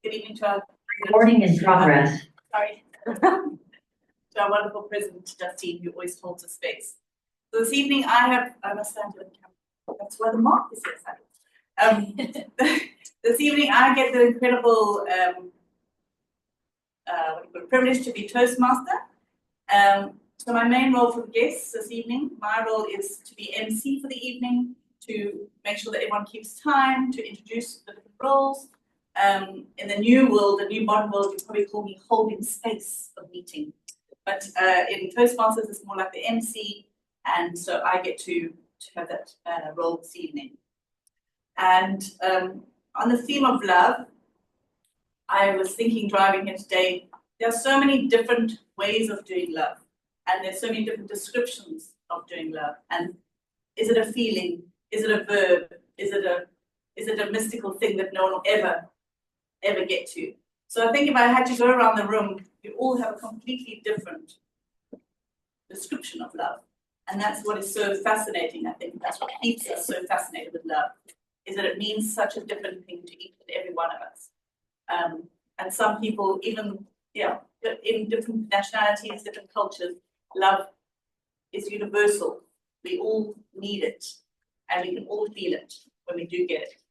Good evening to our recording in progress. Sorry. To our wonderful president, Justine, who always holds a space. So this evening I must stand to the camera. That's where the mark is. This evening I get the incredible privilege to be Toastmaster. So my main role for the guests this evening, my role is to be MC for the evening, to make sure that everyone keeps time, to introduce the different roles. In the new world, the new modern world, you probably call me holding space of meeting. But in Toastmasters, it's more like the MC, and so I get to have that role this evening. And on the theme of love, I was thinking driving here today, there are so many different ways of doing love, and there's so many different descriptions of doing love. And is it a feeling? Is it a verb? Is it a mystical thing that no one will ever get to? So I think if I had to go around the room, we all have a completely different description of love. And that's what is so fascinating. I think that's what keeps us so fascinated with love, is that it means such a different thing to each and every one of us. And some people, even in different nationalities, different cultures, love is universal. We all need it, and we can all feel it when we do get it.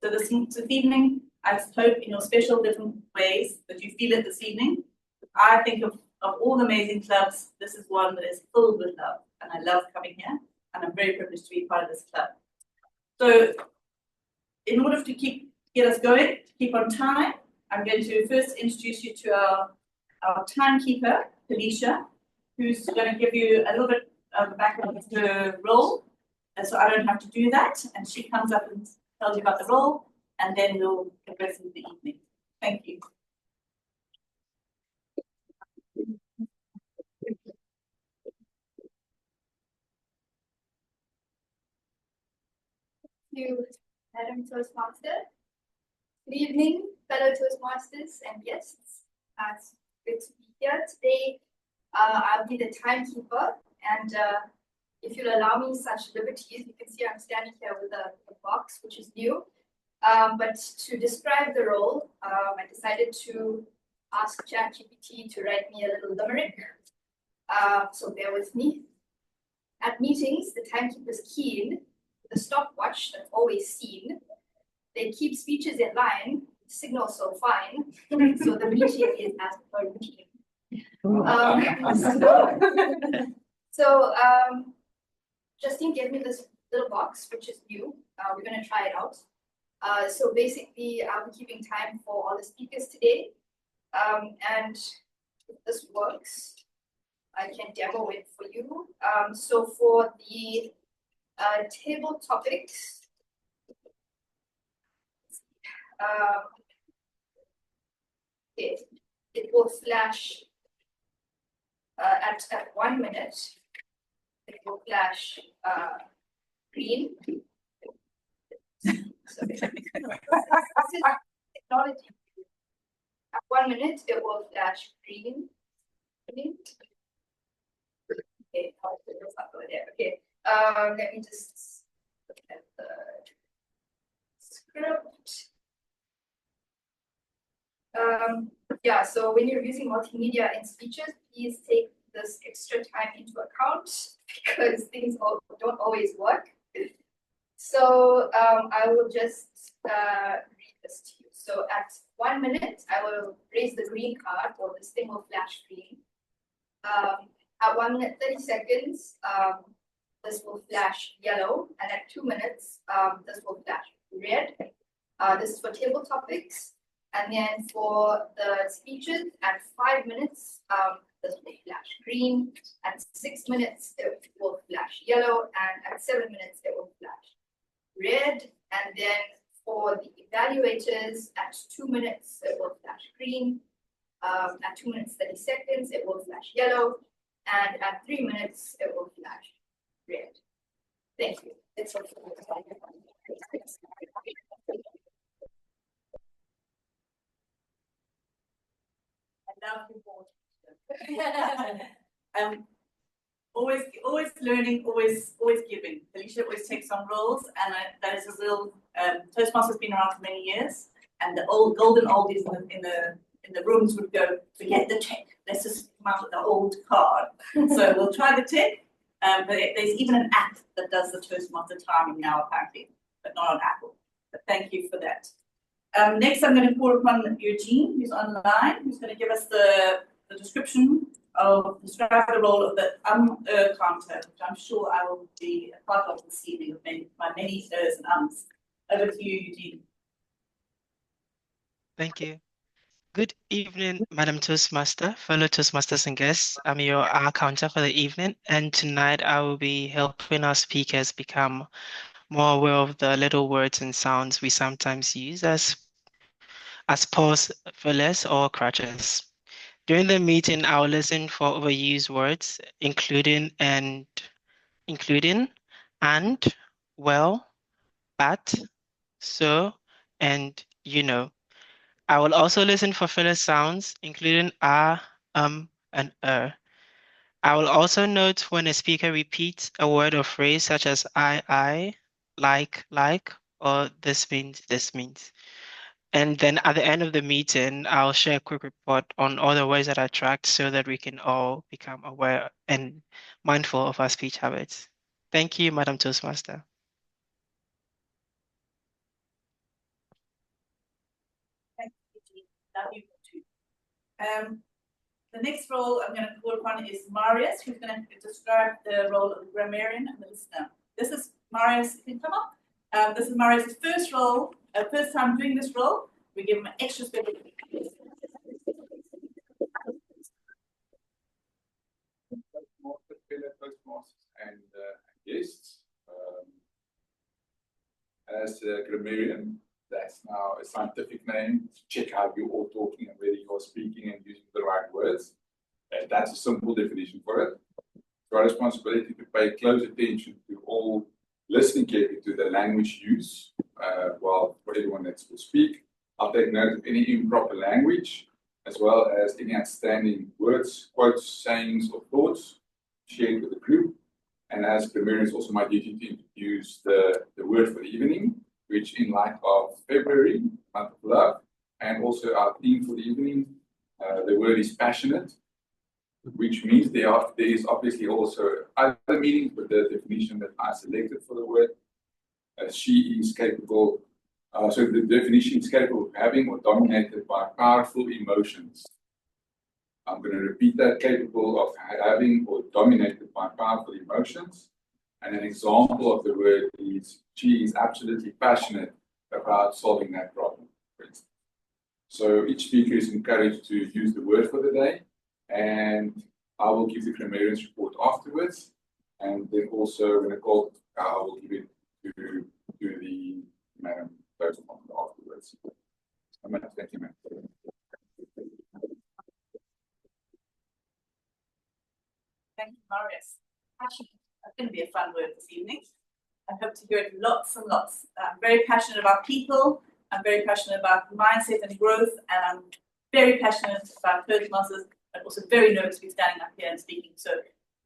So this evening, I hope in your special different ways that you feel it this evening. I think of all the amazing clubs, this is one that is filled with love, and I love coming here, and I'm very privileged to be part of this club. So in order to get us going, to keep on time, I'm going to first introduce you to our timekeeper, Felicia, who's going to give you a little bit of the background of her role, and so I don't have to do that, and she comes up and tells you about the role, and then we'll progress into the evening. Thank you. Thank you, Madam Toastmaster. Good evening, fellow Toastmasters and guests. It's good to be here today. I'll be the timekeeper, and if you'll allow me such liberties, you can see I'm standing here with a box, which is new. But to describe the role, I decided to ask ChatGPT to write me a little limerick. So bear with me. At meetings, the timekeeper's keen, the stopwatch that's always seen. They keep speeches in line, signal so fine, so the meeting is as per routine. So Justine gave me this little box, which is new. We're going to try it out. So basically, I'll be keeping time for all the speakers today. And if this works, I can demo it for you. So for the table topics, it will flash at 1 minute. It will flash green. So this is technology. At 1 minute, it will flash green. Okay, it's not over there. Okay, let me just look at the script. Yeah, so when you're using multimedia in speeches, please take this extra time into account because things don't always work. So I will just read this to you. So at 1 minute, I will raise the green card, or this thing will flash green. At 1 minute 30 seconds, this will flash yellow, and at 2 minutes, this will flash red. This is for table topics. And then for the speeches, at 5 minutes, this will flash green. At 6 minutes, it will flash yellow. And at 7 minutes, it will flash red. And then for the evaluators, at 2 minutes, it will flash green. At 2 minutes, 30 seconds, it will flash yellow. And at 3 minutes, it will flash red. Thank you. It's all. Always learning, always giving. Felicia always takes on roles, and that is a real. Toastmasters has been around for many years, and the old golden oldies in the rooms would go, forget the tech, let's just come out with the old card. So we'll try the tech, but there's even an app that does the Toastmaster timing now apparently, but not on Apple. But thank you for that. Next, I'm going to call upon Eugene, who's online, who's going to give us the describe the role of the counter, which I'm sure I will be a part of this evening with my many ers and ums. Over to you, Eugene. Thank you. Good evening, Madam Toastmaster, fellow Toastmasters and guests. I'm your counter for the evening, and tonight I will be helping our speakers become more aware of the little words and sounds we sometimes use as pause, fillers, or crutches. During the meeting, I will listen for overused words, including, and, well, but, so, and you know. I will also listen for filler sounds, including and I will also note when a speaker repeats a word or phrase such as I, like, or this means. And then at the end of the meeting, I'll share a quick report on all the words that I tracked so that we can all become aware and mindful of our speech habits. Thank you, Madam Toastmaster. Thank you, Eugene. Love you too. The next role I'm going to call upon is Marius, who's going to describe the role of the grammarian and the listener. This is Marius, you can come up. This is Marius' first role, first time doing this role. We give him an extra special. Toastmasters and guests. As a grammarian, that's now a scientific name to check how you're all talking and whether you're speaking and using the right words. And that's a simple definition for it. It's our responsibility to pay close attention to all listening carefully to the language use for everyone that will speak. I'll take note of any improper language, as well as any outstanding words, quotes, sayings, or thoughts shared with the group. And as grammarians, also my duty to introduce the word for the evening, which in light of February, month of love, and also our theme for the evening, the word is passionate, which means there is obviously also other meanings, but the definition that I selected for the word, she is capable, so the definition is capable of having or dominated by powerful emotions. I'm going to repeat that, capable of having or dominated by powerful emotions. And an example of the word is, she is absolutely passionate about solving that problem, for instance. So each speaker is encouraged to use the word for the day, and I will give the grammarian's report afterwards. And then also, when I call, I will give it to the Madam Toastmaster afterwards. Thank you, ma'am. Thank you, Marius. Passionate. That's going to be a fun word this evening. I hope to hear it lots and lots. I'm very passionate about people. I'm very passionate about mindset and growth. And I'm very passionate about Toastmasters. I'm also very nervous to be standing up here and speaking. So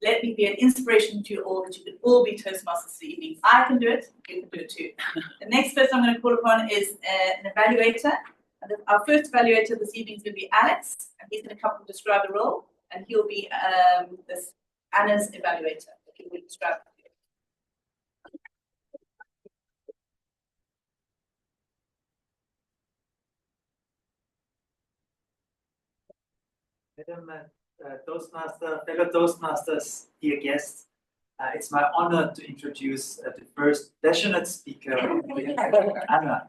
let me be an inspiration to you all that you can all be Toastmasters this evening. I can do it. You can do it too. The next person I'm going to call upon is an evaluator. And our first evaluator this evening is going to be Alex. And he's going to come and describe the role. And he'll be this Anna's evaluator. He will describe it. Madam fellow Toastmasters, dear guests, it's my honor to introduce the first passionate speaker, Anna.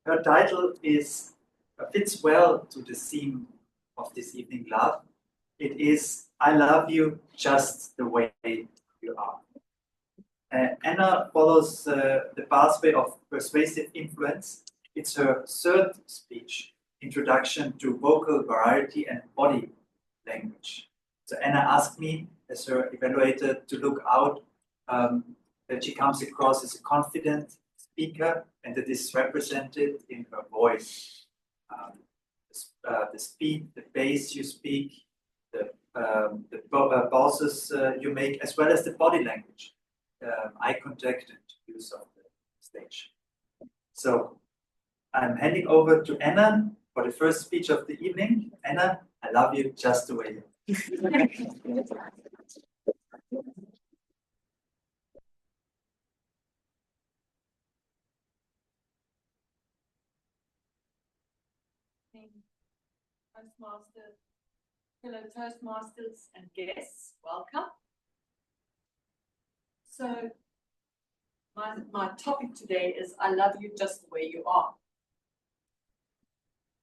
Her title fits well to the theme of this evening, love. It is, I love you just the way you are. Anna follows the pathway of persuasive influence. It's her third speech, Introduction to Vocal Variety and Body Language. So Anna asked me, as her evaluator, to look out that she comes across as a confident speaker and that is represented in her voice. The speed, the pace you speak, the pauses you make, as well as the body language, eye contact and use of the stage. So I'm handing over to Anna for the first speech of the evening. Anna, I love you just the way you are. Toastmasters, fellow Toastmasters and guests, welcome. So my topic today is I love you just the way you are.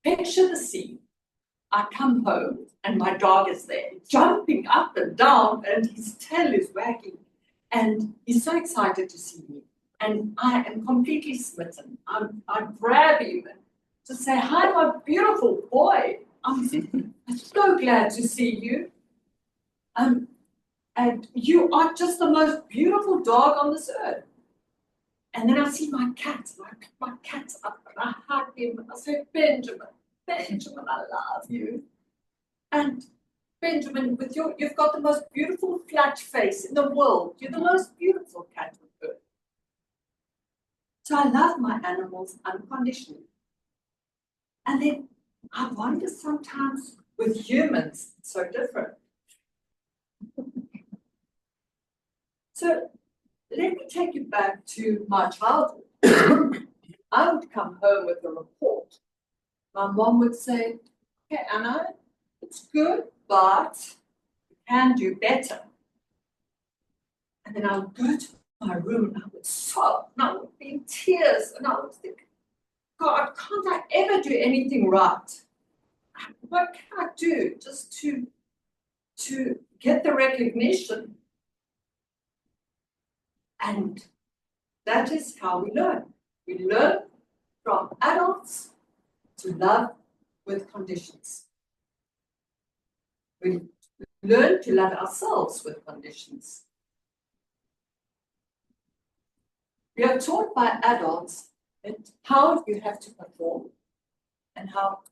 Picture the scene. I come home and my dog is there, jumping up and down, and his tail is wagging. And he's so excited to see me. And I am completely smitten. I grab him and just say, "Hi, my beautiful boy. I'm so glad to see you. And you are just the most beautiful dog on this earth." And then I see my cat, and I pick my cat up and I hug him and I say, "Benjamin, Benjamin, I love you." And Benjamin, you've got the most beautiful flat face in the world. You're the most beautiful cat on earth. So I love my animals unconditionally. And then I wonder sometimes with humans, it's so different. So let me take you back to my childhood. I would come home with a report. My mom would say, "Okay, Anna, it's good, but you can do better." And then I would go to my room and I would sob and I would be in tears and I would think, "God, can't I ever do anything right? What can I do just to get the recognition?" And that is how we learn. We learn from adults to love with conditions. We learn to love ourselves with conditions. We are taught by adults how you have to perform and how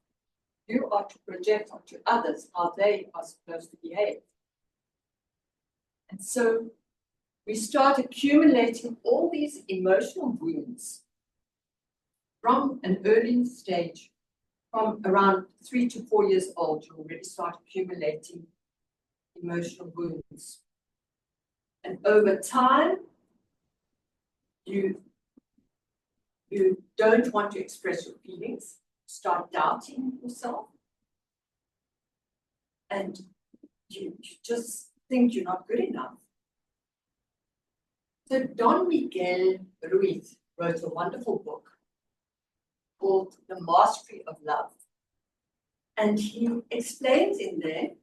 you are to project onto others how they are supposed to behave. And so we start accumulating all these emotional wounds from an early stage. From around 3 to 4 years old, you already start accumulating emotional wounds. And over time, you don't want to express your feelings, start doubting yourself, and you just think you're not good enough. So Don Miguel Ruiz wrote a wonderful book called The Mastery of Love. And he explains in there,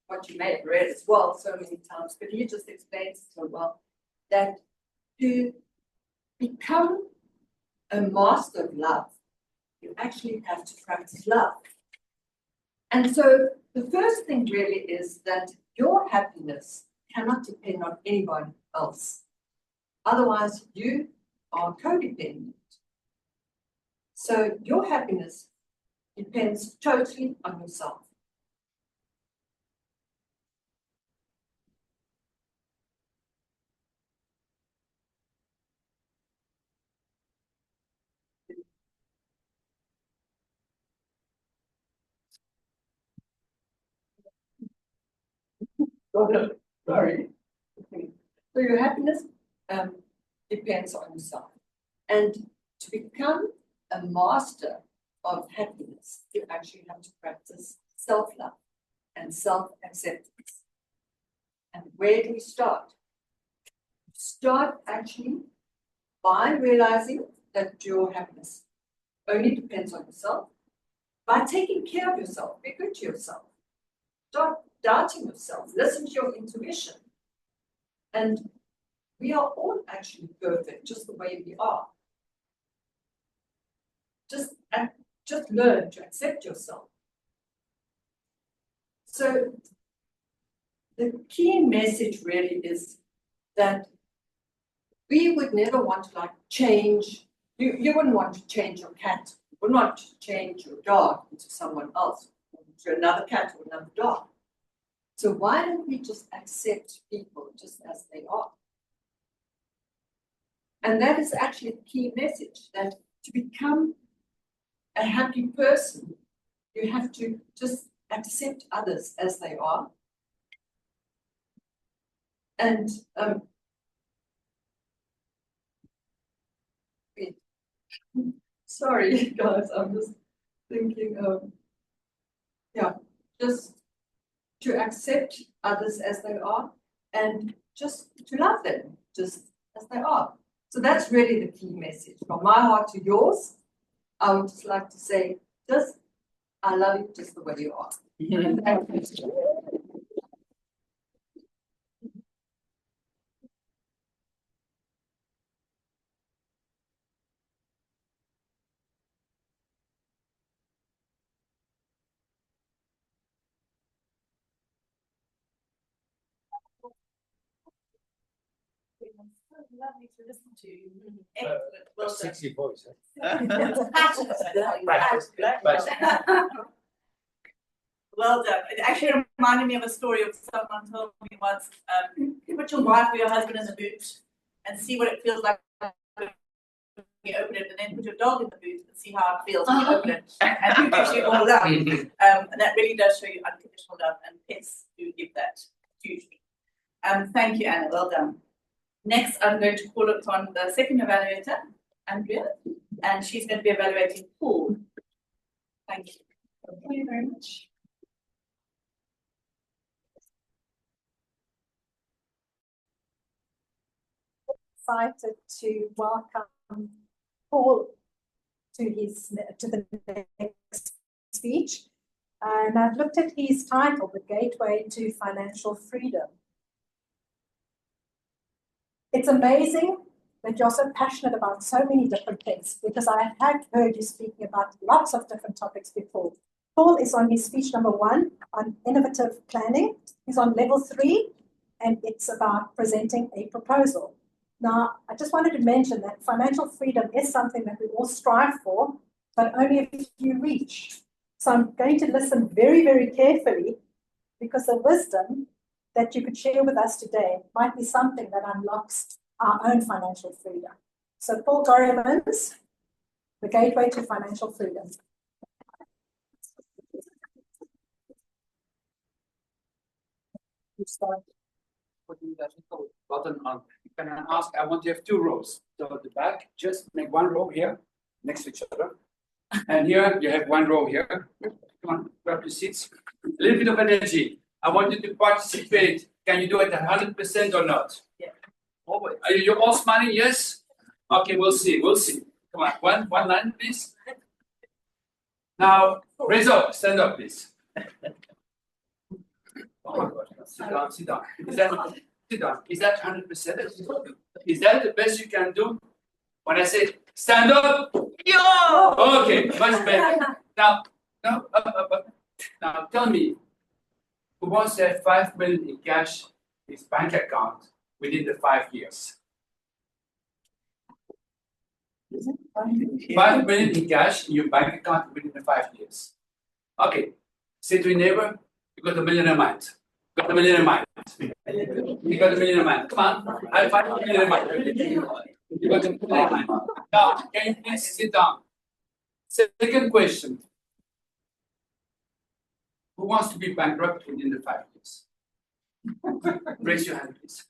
what you may have read as well so many times, but he just explains so well, that to become a master of love, you actually have to practice love. And so the first thing really is that your happiness cannot depend on anybody else. Otherwise, you are codependent. So your happiness depends totally on yourself. Sorry. So your happiness depends on yourself. And to become a master of happiness, you actually have to practice self-love and self-acceptance. And where do we start? Start actually by realizing that your happiness only depends on yourself, by taking care of yourself, be good to yourself. Stop doubting yourself, listen to your intuition. And we are all actually perfect just the way we are. Just learn to accept yourself. So the key message really is that we would never want to change. You wouldn't want to change your cat. You wouldn't want to change your dog into someone else, to another cat or another dog. So why don't we just accept people just as they are? And that is actually the key message, that to become a happy person, you have to just accept others as they are. And wait. Sorry, guys, I'm just thinking yeah, just to accept others as they are and just to love them just as they are. So that's really the key message. From my heart to yours, I would just like to say, just I love you just the way you are. Lovely to listen to. Excellent. Well done. Sexy voice. Well done. It actually reminded me of a story of someone told me once, put your wife or your husband in the boot and see what it feels like when you open it, and then put your dog in the boot and see how it feels when you open it. And who gives you all love? And that really does show you unconditional love, and pets do give that hugely. Thank you, Anna. Well done. Next, I'm going to call upon the second evaluator, Andrea, and she's going to be evaluating Paul. Thank you. Thank you very much. Excited to welcome Paul to the next speech, and I've looked at his title, The Gateway to Financial Freedom. It's amazing that you're so passionate about so many different things, because I have heard you speaking about lots of different topics before. Paul is on his speech number 1 on innovative planning. He's on level 3, and it's about presenting a proposal. Now, I just wanted to mention that financial freedom is something that we all strive for, but only if you reach. So I'm going to listen very, very carefully, because the wisdom that you could share with us today might be something that unlocks our own financial freedom. So Paul Gorriman's The Gateway to Financial Freedom. You start putting that little button on. You can ask, I want to have 2 rows. So at the back, just make 1 row here next to each other. And here you have 1 row here. Come on, grab your seats. A little bit of energy. I want you to participate. Can you do it 100% or not? Yeah. Always. Are you all smiling? Yes? Okay, we'll see. We'll see. Come on, one line, please. Now, raise up. Stand up, please. Oh my God. Sit down, sit down. Sit down. Is that 100%? Is that the best you can do? When I say stand up? Yo! Okay, much better. Now, now tell me, who wants to have 5 million in cash in his bank account within the 5 years? 5 million in cash in your bank account within the 5 years. Okay, say to your neighbor, you got a millionaire mind. Got a millionaire mind. You got a millionaire mind. Come on, I have 5 millionaire mind. You got a millionaire mind. Now, can you please sit down? Second question. Who wants to be bankrupt within the 5 years? Raise your hand, please.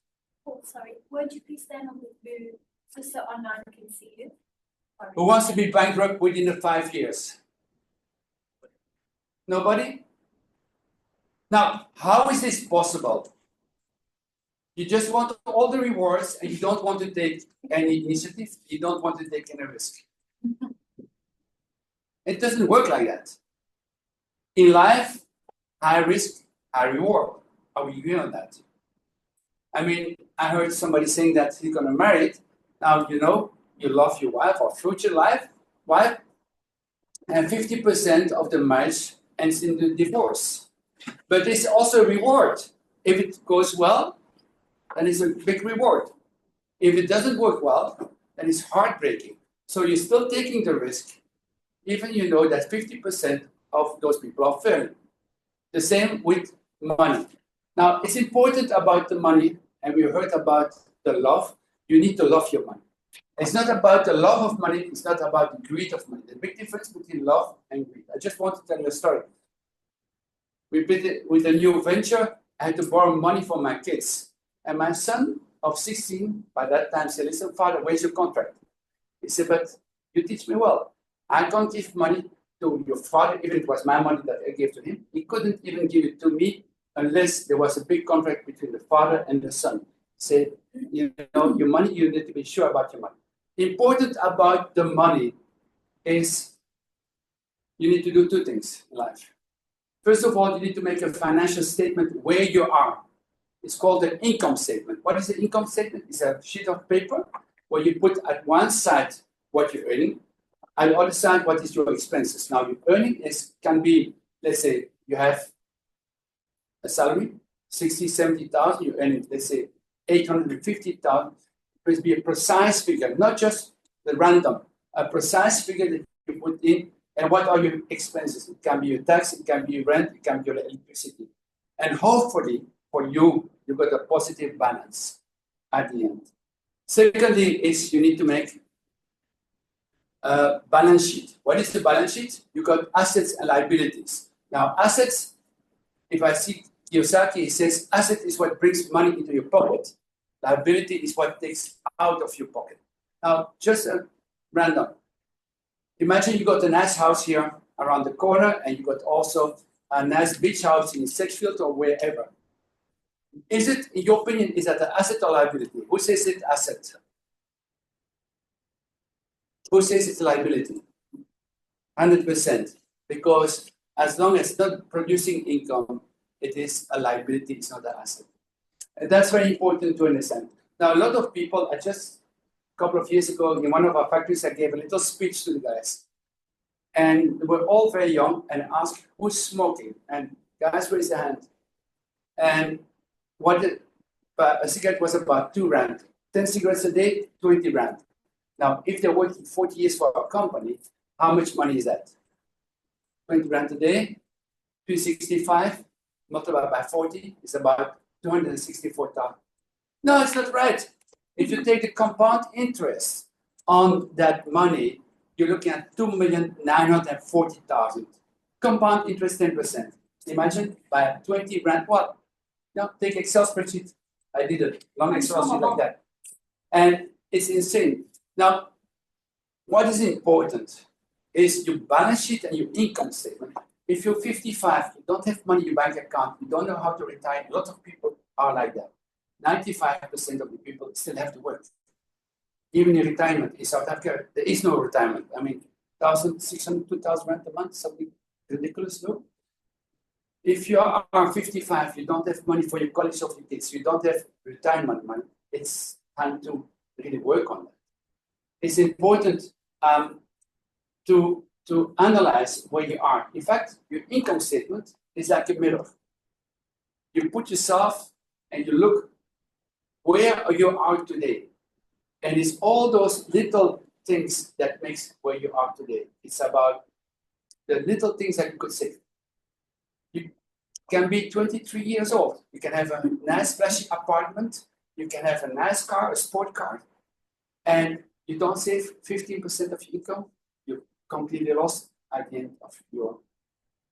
Oh, sorry. Won't you please stand on the booth just so online can see you? Sorry. Who wants to be bankrupt within the 5 years? Nobody? Now, how is this possible? You just want all the rewards and you don't want to take any initiative, you don't want to take any risk. It doesn't work like that. In life, high risk, high reward. Are we agree on that? I mean, I heard somebody saying that he's going to marry it. Now, you know, you love your wife or future wife, and 50% of the marriage ends in the divorce. But there's also a reward. If it goes well, then it's a big reward. If it doesn't work well, then it's heartbreaking. So you're still taking the risk, even you know that 50% of those people are failing. The same with money. Now, it's important about the money, and we heard about the love. You need to love your money. It's not about the love of money, it's not about the greed of money. The big difference between love and greed. I just want to tell you a story. We did it with a new venture. I had to borrow money from my kids. And my son of 16, by that time, said, listen, father, where's your contract? He said, but you teach me well. I can't give money to your father, even if it was my money that I gave to him. He couldn't even give it to me unless there was a big contract between the father and the son. He said, you know, your money, you need to be sure about your money. Important about the money is you need to do two things in life. First of all, you need to make a financial statement where you are. It's called an income statement. What is an income statement? It's a sheet of paper where you put at one side what you're earning, at the other side what is your expenses. Now, your earning can be, let's say, you have a salary, 60, 70,000, you're earning, let's say, 850,000. It must be a precise figure, not just the random, a precise figure that you put in. And what are your expenses? It can be your tax, it can be your rent, it can be your electricity. And hopefully, for you, you got a positive balance at the end. Secondly, is you need to make a balance sheet. What is the balance sheet? You got assets and liabilities. Now, assets, if I see Kiyosaki, he says, asset is what brings money into your pocket. Liability is what takes out of your pocket. Now, just random. Imagine you got a nice house here around the corner, and you got also a nice beach house in Sedgefield or wherever. Is it, in your opinion, is that an asset or liability? Who says it's asset? Who says it's liability? 100%. Because as long as it's not producing income, it is a liability, it's not an asset. And that's very important to understand. Now, a lot of people, just a couple of years ago, in one of our factories, I gave a little speech to the guys. And they were all very young and asked, who's smoking? And guys raised their hand. And a cigarette was about 2 rand. 10 cigarettes a day, 20 rand. Now, if they're working 40 years for a company, how much money is that? 20 rand a day, 265, multiplied by 40, is about 264,000. No, it's not right. If you take the compound interest on that money, you're looking at 2,940,000. Compound interest 10%. Imagine by 20 rand, what? Now take Excel spreadsheet. I did a long Excel sheet like that. And it's insane. Now, what is important is your balance sheet and your income statement. If you're 55, you don't have money in your bank account, you don't know how to retire, a lot of people are like that. 95% of the people still have to work. Even in retirement in South Africa, there is no retirement. I mean, 1,600, 2,000 rand a month, something ridiculous, no? If you are 55, you don't have money for your college of your kids, you don't have retirement money, it's time to really work on that. It's important to analyze where you are. In fact, your income statement is like a mirror. You put yourself and you look where you are today. And it's all those little things that makes where you are today. It's about the little things that you could say. You can be 23 years old. You can have a nice flashy apartment. You can have a nice car, a sport car. And you don't save 15% of your income. You're completely lost at the end of your,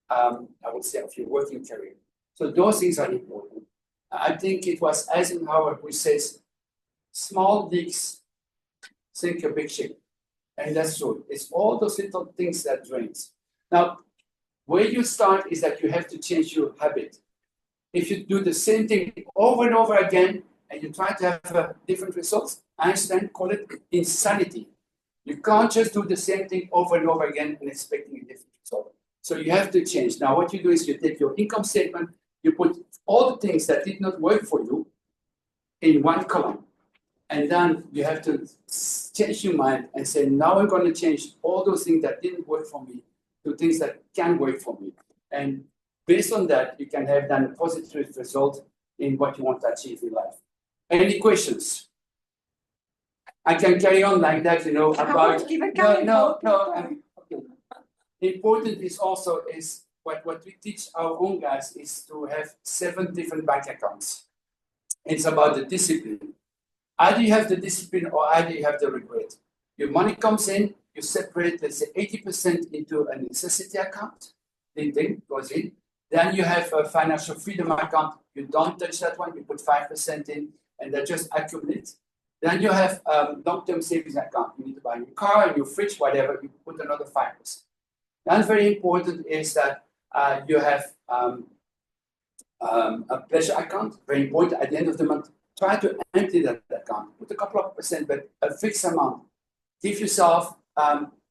I would say, of your working career. So those things are important. I think it was Eisenhower who says, small leaks sink a big ship. And that's true. It's all those little things that drains. Now, where you start is that you have to change your habit. If you do the same thing over and over again, and you try to have different results, Einstein called it insanity. You can't just do the same thing over and over again and expecting a different result. So you have to change. Now, what you do is you take your income statement, you put all the things that did not work for you in one column. And then you have to change your mind and say, now I'm going to change all those things that didn't work for me to things that can work for me. And based on that, you can have then a positive result in what you want to achieve in life. Any questions? I can carry on like that, you know, about... No. Okay. Important is also is what we teach our own guys is to have 7 different bank accounts. It's about the discipline. Either you have the discipline or either you have the regret. Your money comes in, you separate, let's say, 80% into a necessity account. Ding goes in. Then you have a financial freedom account. You don't touch that one. You put 5% in, and that just accumulates. Then you have long-term savings account. You need to buy a new car, a new fridge, whatever. You put another 5%. Then very important is that you have a pleasure account. Very important. At the end of the month, try to empty that account. Put a couple of percent, but a fixed amount. Give yourself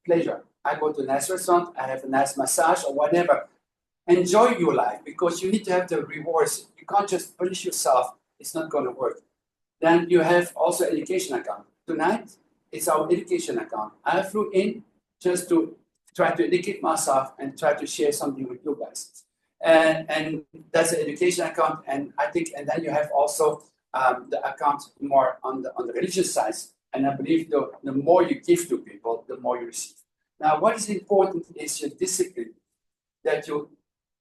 pleasure. I go to a nice restaurant. I have a nice massage or whatever. Enjoy your life because you need to have the rewards. You can't just punish yourself. It's not going to work. Then you have also education account. Tonight, it's our education account. I flew in just to try to educate myself and try to share something with you guys. And that's the education account. And I think, and then you have also the account more on the religious side. And I believe the more you give to people, the more you receive. Now, what is important is your discipline, that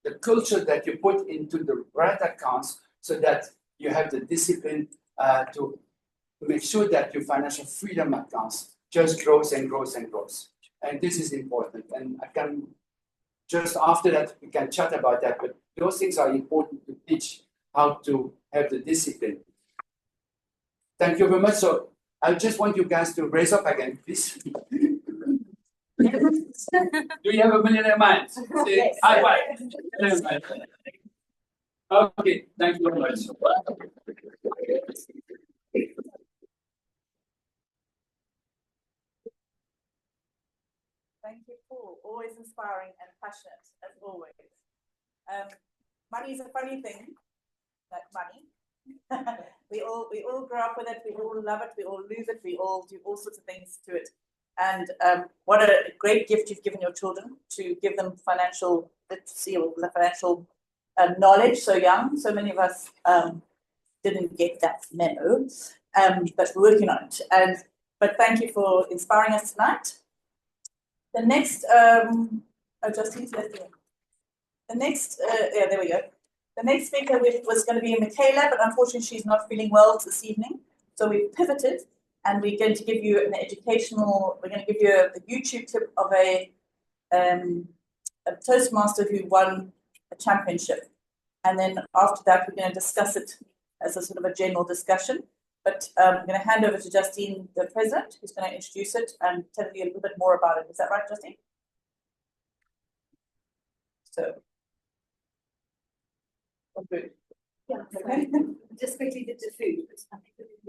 the culture that you put into the right accounts so that you have the discipline to make sure that your financial freedom accounts just grows and grows and grows. And this is important. And I can, just after that, we can chat about that, but those things are important to teach how to have the discipline. Thank you very much. So I just want you guys to raise up again, please. Do you have a millionaire mind? Say Yes. high five. Okay, thank you very much. Thank you, Paul. Always inspiring and passionate, as always. Money is a funny thing, that money. we all grow up with it, we all love it, we all lose it, we all do all sorts of things to it. And what a great gift you've given your children to give them financial literacy or financial knowledge so young. So many of us didn't get that memo, but we're working on it. But thank you for inspiring us tonight. The next, Justine, the next, yeah, there we go. The next speaker was going to be Michaela, but unfortunately she's not feeling well this evening. So we've pivoted and we're going to give you an educational, we're going to give you a YouTube tip of a Toastmaster who won a championship. And then after that, we're going to discuss it as a sort of a general discussion. But I'm going to hand over to Justine, the president, who's going to introduce it and tell you a little bit more about it. Is that right, Justine? So, good. Yeah. Okay. Just quickly did the food.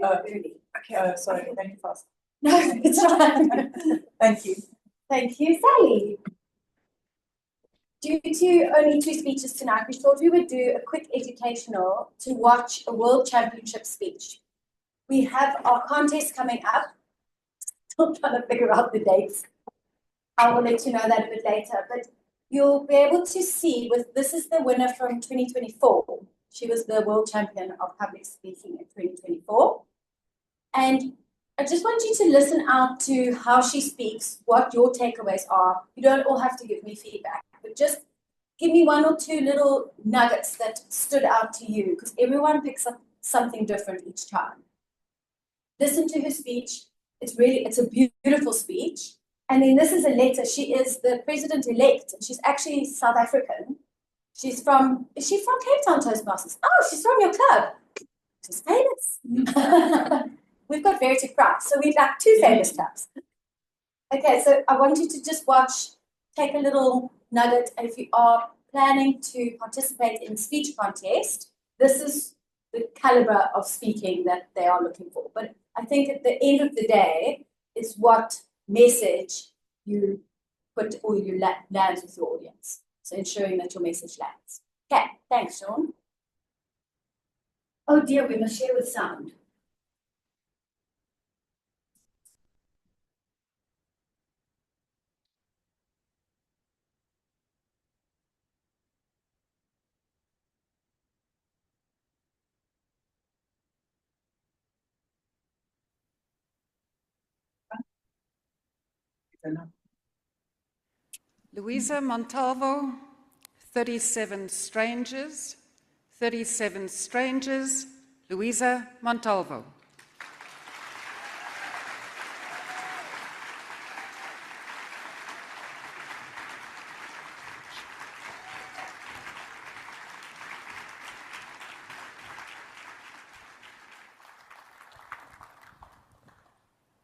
Okay. Okay. Sorry. Thank you, fast. No, it's fine. Thank you. Thank you, Sally. Due to only 2 speeches tonight, we thought we would do a quick educational to watch a World Championship speech. We have our contest coming up. Still trying to figure out the dates. I will let you know that a bit later. But you'll be able to see this is the winner from 2024. She was the world champion of public speaking in 2024. And I just want you to listen out to how she speaks, what your takeaways are. You don't all have to give me feedback, but just give me 1 or 2 little nuggets that stood out to you, because everyone picks up something different each time. Listen to her speech. It's a beautiful speech. And then this is a letter. She is the president-elect, and she's actually South African. Is she from Cape Town Toastmasters? Oh, she's from your club. She's famous. We've got Verity Price, so we've got 2 famous clubs. Okay, so I want you to just watch, take a little nugget, and if you are planning to participate in the speech contest, this is the caliber of speaking that they are looking for. But I think at the end of the day, it's what message you put or you lands with your audience. So ensuring that your message lands. Okay, thanks, Sean. Oh dear, we must share with sound. Louisa Montalvo, 37 strangers, 37 strangers, Louisa Montalvo.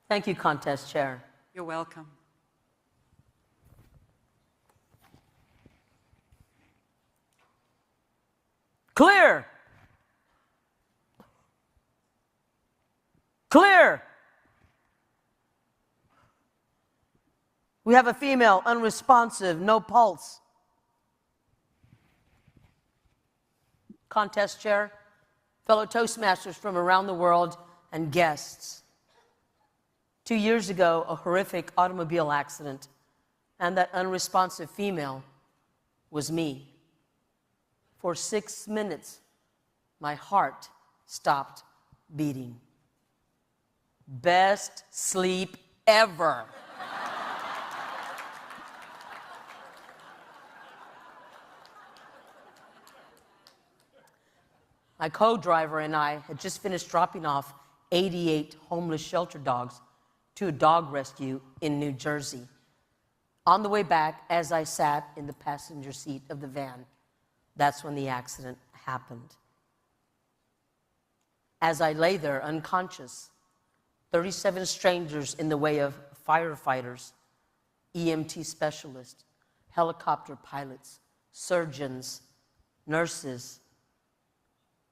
Thank you, contest chair. You're welcome. Clear. Clear. We have a female, unresponsive, no pulse. Contest chair, fellow Toastmasters from around the world, and guests. 2 years ago, a horrific automobile accident, and that unresponsive female was me. For 6 minutes, my heart stopped beating. Best sleep ever. My co-driver and I had just finished dropping off 88 homeless shelter dogs to a dog rescue in New Jersey. On the way back, as I sat in the passenger seat of the van, that's when the accident happened. As I lay there unconscious, 37 strangers in the way of firefighters, EMT specialists, helicopter pilots, surgeons, nurses,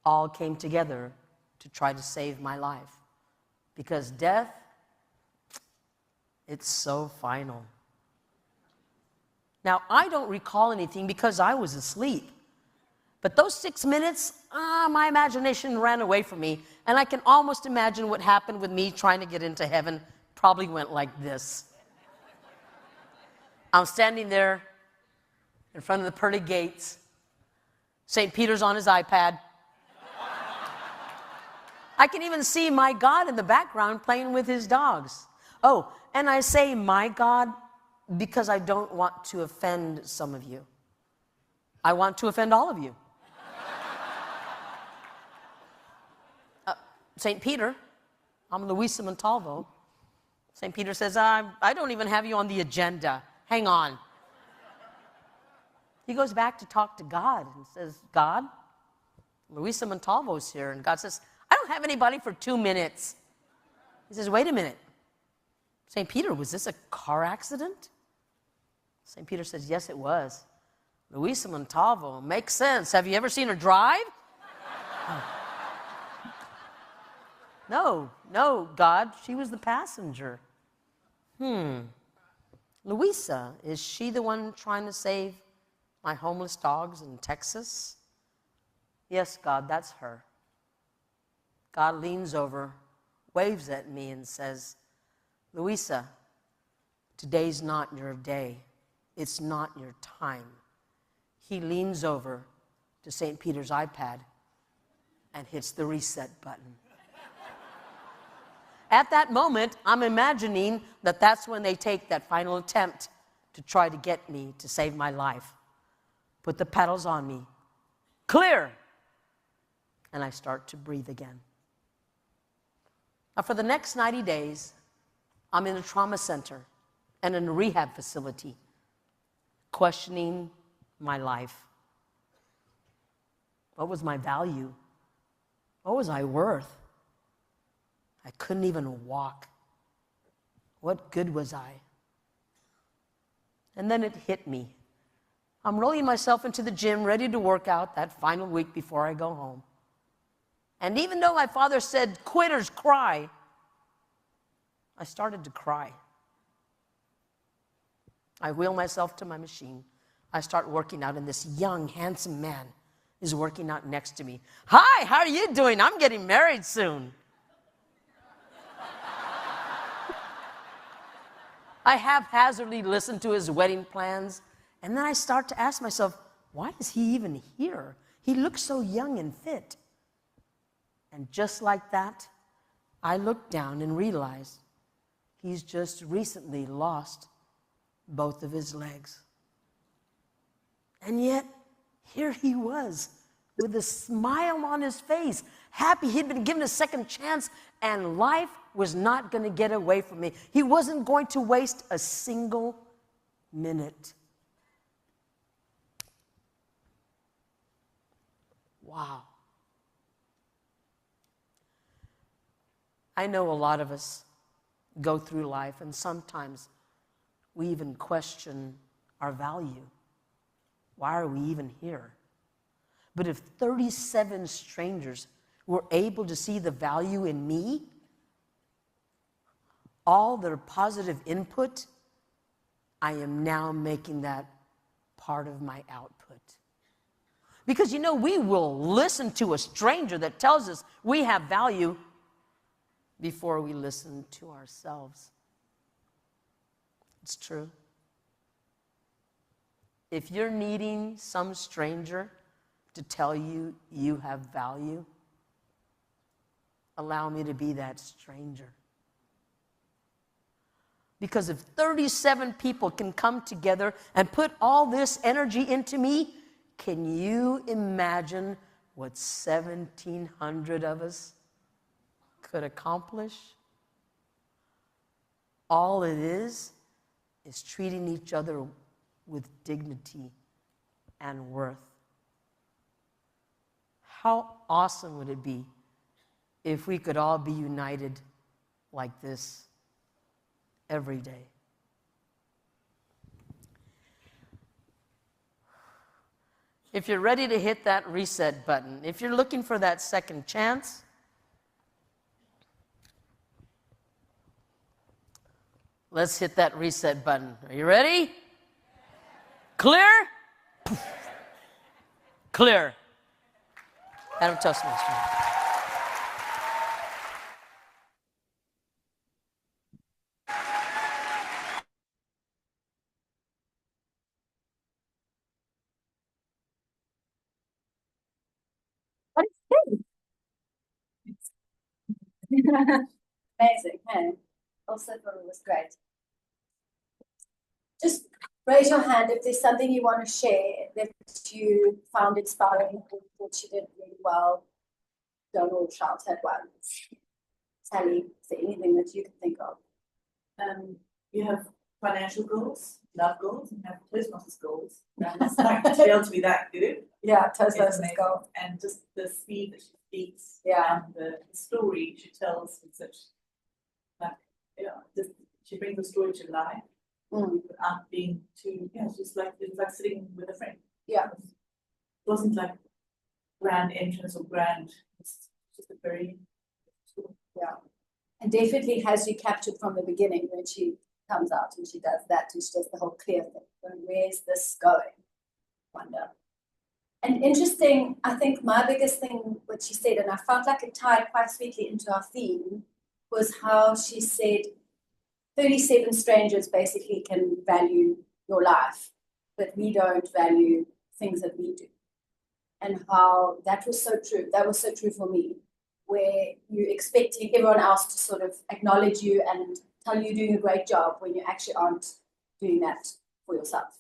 all came together to try to save my life. Because death, it's so final. Now, I don't recall anything because I was asleep. But those 6 minutes, my imagination ran away from me, and I can almost imagine what happened with me trying to get into heaven. Probably went like this. I'm standing there in front of the pearly gates. St. Peter's on his iPad. I can even see my God in the background playing with his dogs. Oh, and I say my God because I don't want to offend some of you. I want to offend all of you. St. Peter, I'm Luisa Montalvo. St. Peter says, I don't even have you on the agenda. Hang on. He goes back to talk to God and says, God, Luisa Montalvo's here. And God says, I don't have anybody for 2 minutes. He says, wait a minute. St. Peter, was this a car accident? St. Peter says, yes, it was. Luisa Montalvo, makes sense. Have you ever seen her drive? No, God, she was the passenger. Luisa, is she the one trying to save my homeless dogs in Texas? Yes, God, that's her. God leans over, waves at me and says, Luisa, today's not your day. It's not your time. He leans over to St. Peter's iPad and hits the reset button. At that moment, I'm imagining that that's when they take that final attempt to try to get me to save my life. Put the pedals on me. Clear! And I start to breathe again. Now, for the next 90 days, I'm in a trauma center and in a rehab facility, questioning my life. What was my value? What was I worth? I couldn't even walk. What good was I? And then it hit me. I'm rolling myself into the gym, ready to work out that final week before I go home. And even though my father said, quitters cry, I started to cry. I wheel myself to my machine. I start working out, and this young, handsome man is working out next to me. Hi, how are you doing? I'm getting married soon. I haphazardly listen to his wedding plans, and then I start to ask myself, why is he even here? He looks so young and fit. And just like that, I look down and realize he's just recently lost both of his legs. And yet, here he was, with a smile on his face, happy he'd been given a second chance, and life was not going to get away from me. He wasn't going to waste a single minute. Wow. I know a lot of us go through life, and sometimes we even question our value. Why are we even here? But if 37 strangers were able to see the value in me, all their positive input, I am now making that part of my output. Because we will listen to a stranger that tells us we have value before we listen to ourselves. It's true. If you're needing some stranger to tell you you have value, allow me to be that stranger. Because if 37 people can come together and put all this energy into me, can you imagine what 1,700 of us could accomplish? All it is treating each other with dignity and worth. How awesome would it be if we could all be united like this every day? If you're ready to hit that reset button, if you're looking for that second chance, let's hit that reset button. Are you ready? Clear? Clear. Adam Toastmaster. What is it? Amazing, hey? Also thought it was great. Just raise your hand if there's something you want to share that you found inspiring or thought you did really well. Don't all shout at once. Sally, is there anything that you can think of? You have financial goals, love goals, and you have Toastmasters goals. And it's like to be able to be that good. Yeah, It's Toastmasters amazing. goal. And just the speed that she speaks. Yeah. And the story she tells in such, just she brings the story to life without being too, it's just like, it's like sitting with a friend. Yeah. It wasn't like grand entrance or grand, it's just a very, Yeah. And definitely has you captured from the beginning when she comes out and she does that and she does the whole clear thing. But where's this going? Wonder. And interesting, I think my biggest thing, what she said, and I felt like it tied quite sweetly into our theme, was how she said 37 strangers basically can value your life, but we don't value things that we do. And how that was so true. That was so true for me, where you're expecting everyone else to sort of acknowledge you and tell you you're doing a great job when you actually aren't doing that for yourself.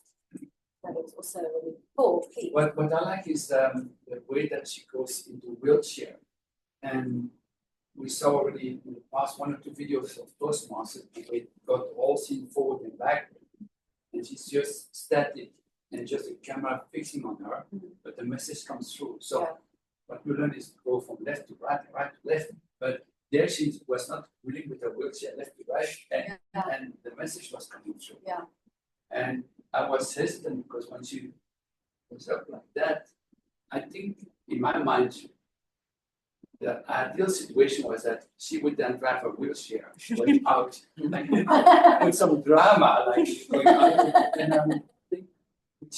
That was also really cool. Please. What I like is the way that she goes into wheelchair. And we saw already in the past 1 or 2 videos of Toastmasters, we got all seen forward and back. And she's just static and just a camera fixing on her, but the message comes through. So what we learn is to go from left to right, right to left. But there she was not willing with her wheelchair left to right, and the message was coming through. Yeah. And I was hesitant because when she was up like that, I think in my mind, the ideal situation was that she would then drive a wheelchair going out, like with some drama, like going out, and I think would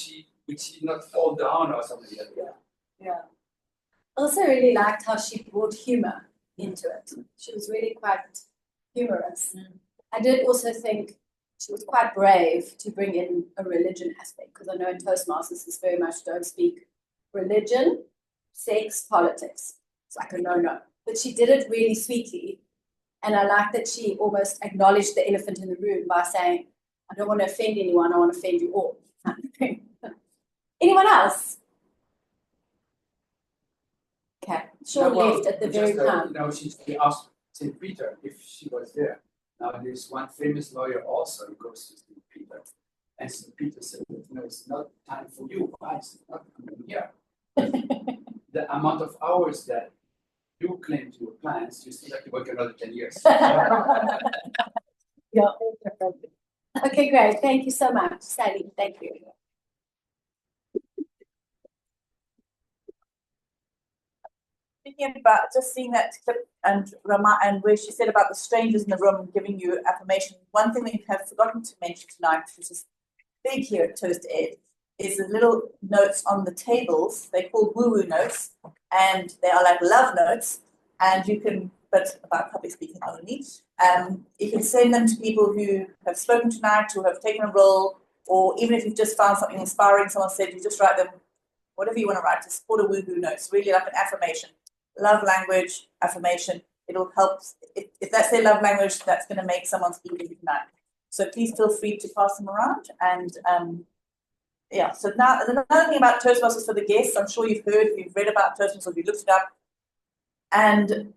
she not fall down or something like that? Yeah. Also really liked how she brought humor into it. She was really quite humorous. I did also think she was quite brave to bring in a religion aspect, because I know in Toastmasters is very much don't speak religion, sex, politics. It's like a no-no. But she did it really sweetly. And I like that she almost acknowledged the elephant in the room by saying, I don't want to offend anyone, I want to offend you all. Anyone else? Okay, Sean left at the very time. She asked St. Peter if she was there. Now there's one famous lawyer also who goes to St. Peter. And St. Peter said, it's not time for you. Why? It's not coming here. The amount of hours that you claim to your clients, you still have to work another 10 years. Okay, great. Thank you so much, Sally. Thank you. Thinking about just seeing that clip and where she said about the strangers in the room giving you affirmation. One thing we have forgotten to mention tonight, which is big here at ToastEd, is the little notes on the tables. They're called woo-woo notes, and they are like love notes. And you can, but about public speaking only, you can send them to people who have spoken tonight, who have taken a role, or even if you've just found something inspiring, someone said, you just write them whatever you want to write, just put a woo-woo note. It's really like an affirmation. Love language, affirmation. It'll help. If that's their love language, that's going to make someone's evening tonight. So please feel free to pass them around. And yeah, so now another thing about Toastmasters for the guests, I'm sure you've heard, you've read about Toastmasters, you've looked it up, and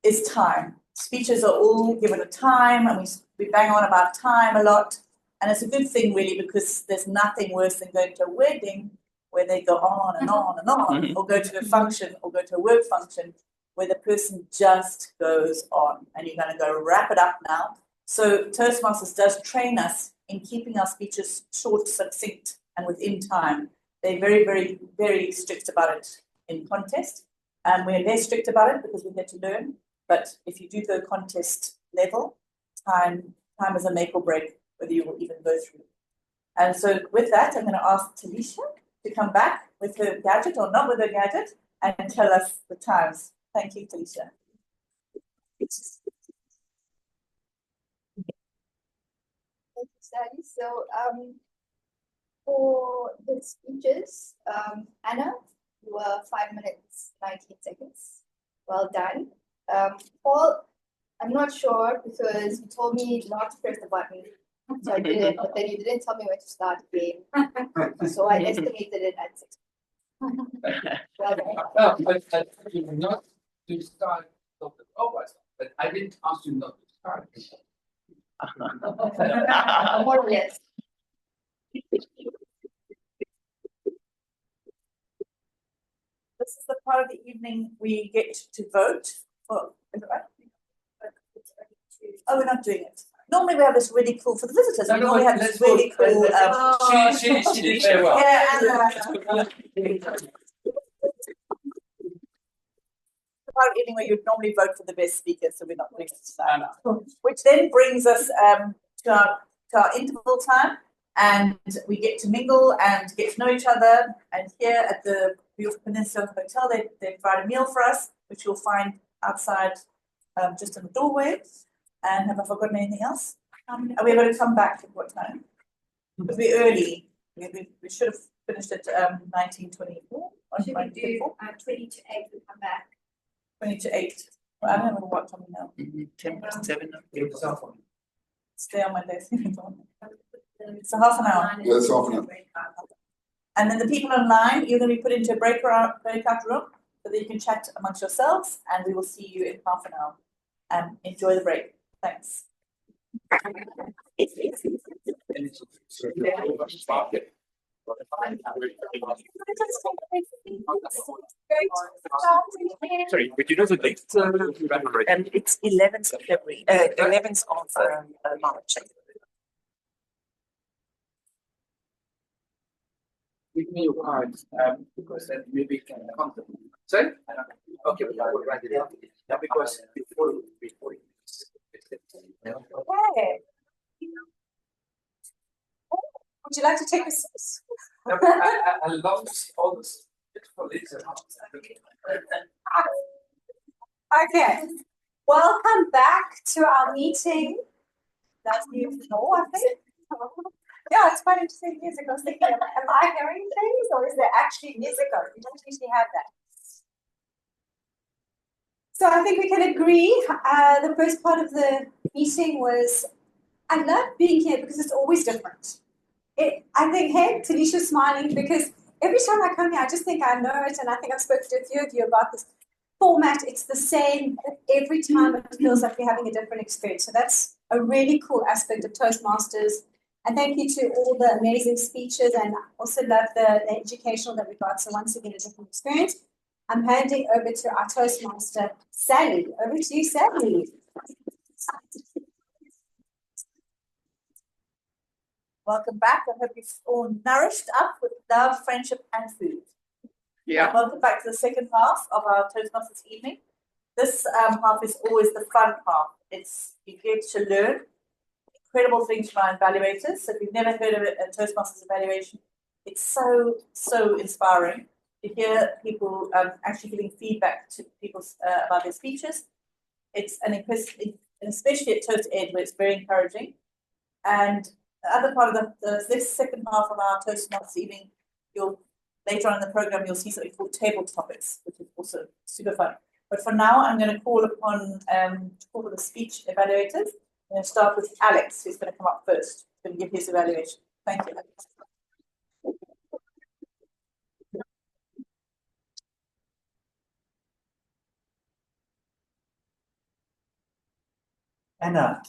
it's time. Speeches are all given a time, and we bang on about time a lot. And it's a good thing, really, because there's nothing worse than going to a wedding where they go on and on and on, or go to a function or go to a work function where the person just goes on, and you're going to go wrap it up now. So Toastmasters does train us in keeping our speeches short, succinct, and within time. They're very, very, very strict about it in contest. And we're less strict about it because we're here to learn. But if you do go contest level, time is a make or break whether you will even go through. And so with that, I'm going to ask Talisha to come back with her gadget or not with her gadget and tell us the times. Thank you, Talisha. Thank you, Sally. So for the speeches, Anna, you were 5 minutes, 19 seconds. Well done. Paul, I'm not sure because you told me not to press the button. So I did it, but then you didn't tell me when to start the game. So I estimated it at 6. Well done. Well, but you not to start of the but I didn't ask you not to start. More or less. This is the part of the evening we get to vote. Oh, is it right? Oh, we're not doing it. Normally we have this really cool, for the visitors, we normally have this really cool. She did very well. Yeah, part of the evening where you'd normally vote for the best speaker, so we're not doing it tonight. Which then brings us to our interval time, and we get to mingle and get to know each other. And here at the beautiful Peninsula Hotel, they provide a meal for us, which you'll find outside just in the doorway. And have I forgotten anything else? Are we able to come back at what time? Because we're early. We should have finished at 19:24. Should we do 20 to 8 to come back? 20 to 8. Well, I don't know what time now. 10 past 7. Stay on my desk. So half an hour. Yeah, it's half an hour. And then the people online, you're going to be put into a breakout room so that you can chat amongst yourselves, and we will see you in half an hour. Enjoy the break. Thanks. Sorry, would you know the date? It's 11th of February, 11th of March. Give me your cards, because then maybe we can contact. Sorry? Okay, but I will write it down. Yeah, because before Okay. Would you like to take a sip? I love all this beautiful literature. Okay. Welcome back to our meeting. That's new floor, I think. Yeah, it's quite interesting music. I was thinking, am I hearing things or is there actually music on? We don't usually have that. So I think we can agree. The first part of the meeting was, I love being here because it's always different. I think, hey, Talisha's smiling because every time I come here, I just think I know it. And I think I've spoken to a few of you about this format. It's the same every time. It feels like we're having a different experience. So that's a really cool aspect of Toastmasters. And thank you to all the amazing speeches, and also love the educational that we got. So once again, a different experience. I'm handing over to our Toastmaster, Sally. Over to you, Sally. Welcome back. I hope you've all nourished up with love, friendship, and food. Yeah. Welcome back to the second half of our Toastmasters evening. This half is always the fun half. You get to learn incredible things from our evaluators. So if you've never heard of a Toastmasters evaluation, it's so inspiring to hear people actually giving feedback to people about their speeches. It's especially at ToastEd, where it's very encouraging. And the other part of this second half of our Toastmasters evening, later on in the program, you'll see something called table topics, which is also super fun. But for now, I'm going to call upon the speech evaluators. I'm going to start with Alex, who's going to come up first. He's going to give his evaluation. Thank you, Alex. Anna,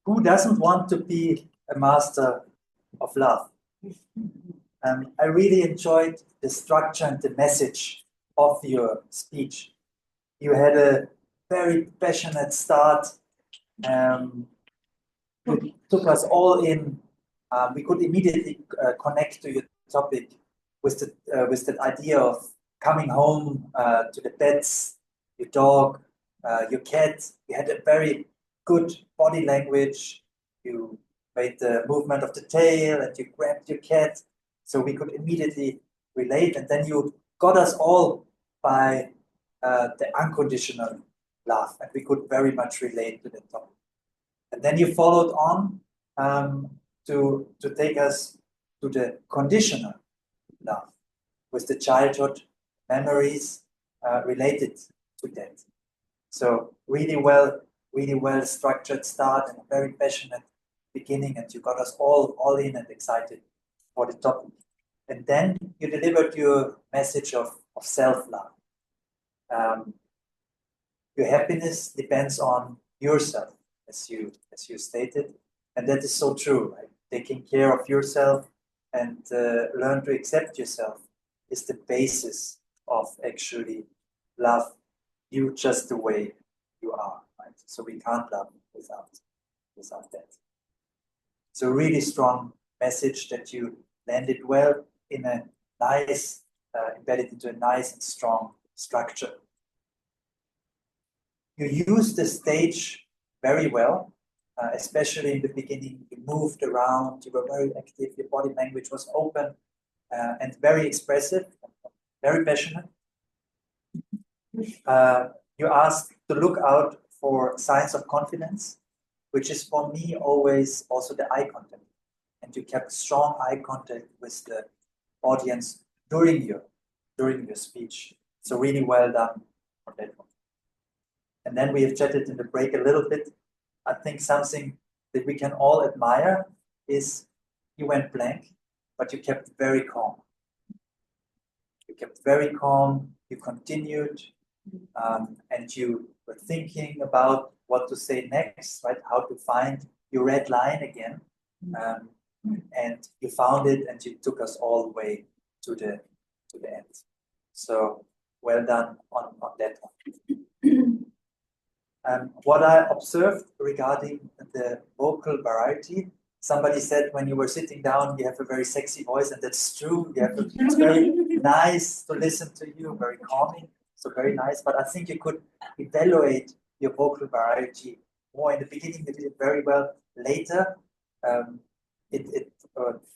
who doesn't want to be a master of love? I really enjoyed the structure and the message of your speech. You had a very passionate start. You took us all in. We could immediately connect to your topic with that idea of coming home to the pets, your dog, your cat. You had a very good body language. You made the movement of the tail and you grabbed your cat. So we could immediately relate. And then you got us all by the unconditional love. And we could very much relate to the topic. And then you followed on to take us to the conditional love with the childhood memories related to that. So really well structured start and a very passionate beginning, and you got us all in and excited for the topic. And then you delivered your message of self-love. Your happiness depends on yourself, as you stated, and that is so true. Right? Taking care of yourself and learn to accept yourself is the basis of actually love you just the way you are. Right? So we can't love without that. So really strong message that you landed well in a nice, embedded into a nice and strong structure. You used the stage very well, especially in the beginning. You moved around, you were very active, your body language was open and very expressive, very passionate. You asked to look out for signs of confidence, which is for me always also the eye contact. And you kept strong eye contact with the audience during your speech. So really well done on that one. And then we have chatted in the break a little bit. I think something that we can all admire is you went blank, but you kept very calm. You kept very calm, you continued, and you were thinking about what to say next, right? How to find your red line again. And you found it and you took us all the way to the end. So well done on that one. What I observed regarding the vocal variety, somebody said when you were sitting down, you have a very sexy voice, and that's true. It's very nice to listen to you, very calming, so very nice. But I think you could evaluate your vocal variety more. In the beginning, you did it very well. Later, it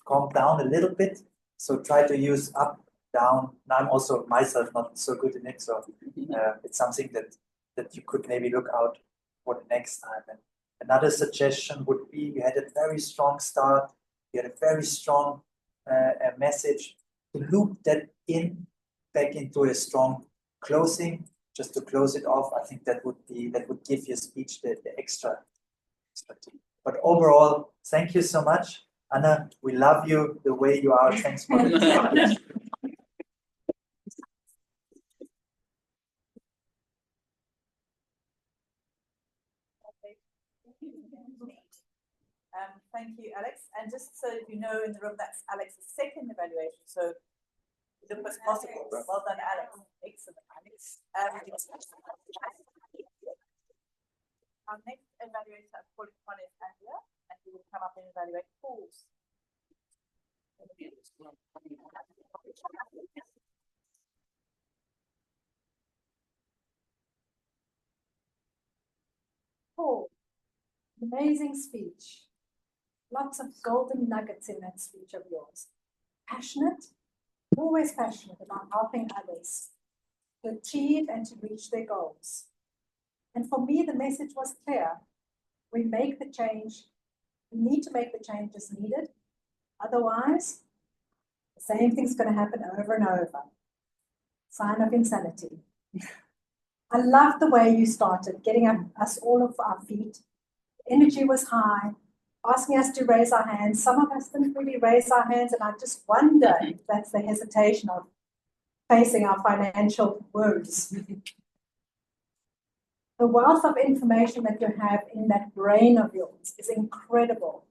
calmed down a little bit. So try to use up, down. Now I'm also myself not so good in it, so it's something that you could maybe look out for the next time. And another suggestion would be you had a very strong start, you had a very strong message, to loop that back into a strong closing, just to close it off. I think that would give your speech the extra. But overall, thank you so much. Anna, we love you the way you are. Thanks for the Thank you, Alex. And just so you know, in the room, that's Alex's second evaluation. So look what's possible. Well done, Alex. Excellent, Alex. Our next evaluator, I've called upon, is Andrea, and who will come up and evaluate Paul's. Paul, amazing speech. Lots of golden nuggets in that speech of yours. Passionate, always passionate about helping others to achieve and to reach their goals. And for me, the message was clear. We make the change, we need to make the changes needed. Otherwise, the same thing's going to happen over and over. Sign of insanity. I love the way you started, getting us all off our feet. The energy was high, asking us to raise our hands. Some of us didn't really raise our hands, and I just wonder if that's the hesitation of facing our financial woes. The wealth of information that you have in that brain of yours is incredible.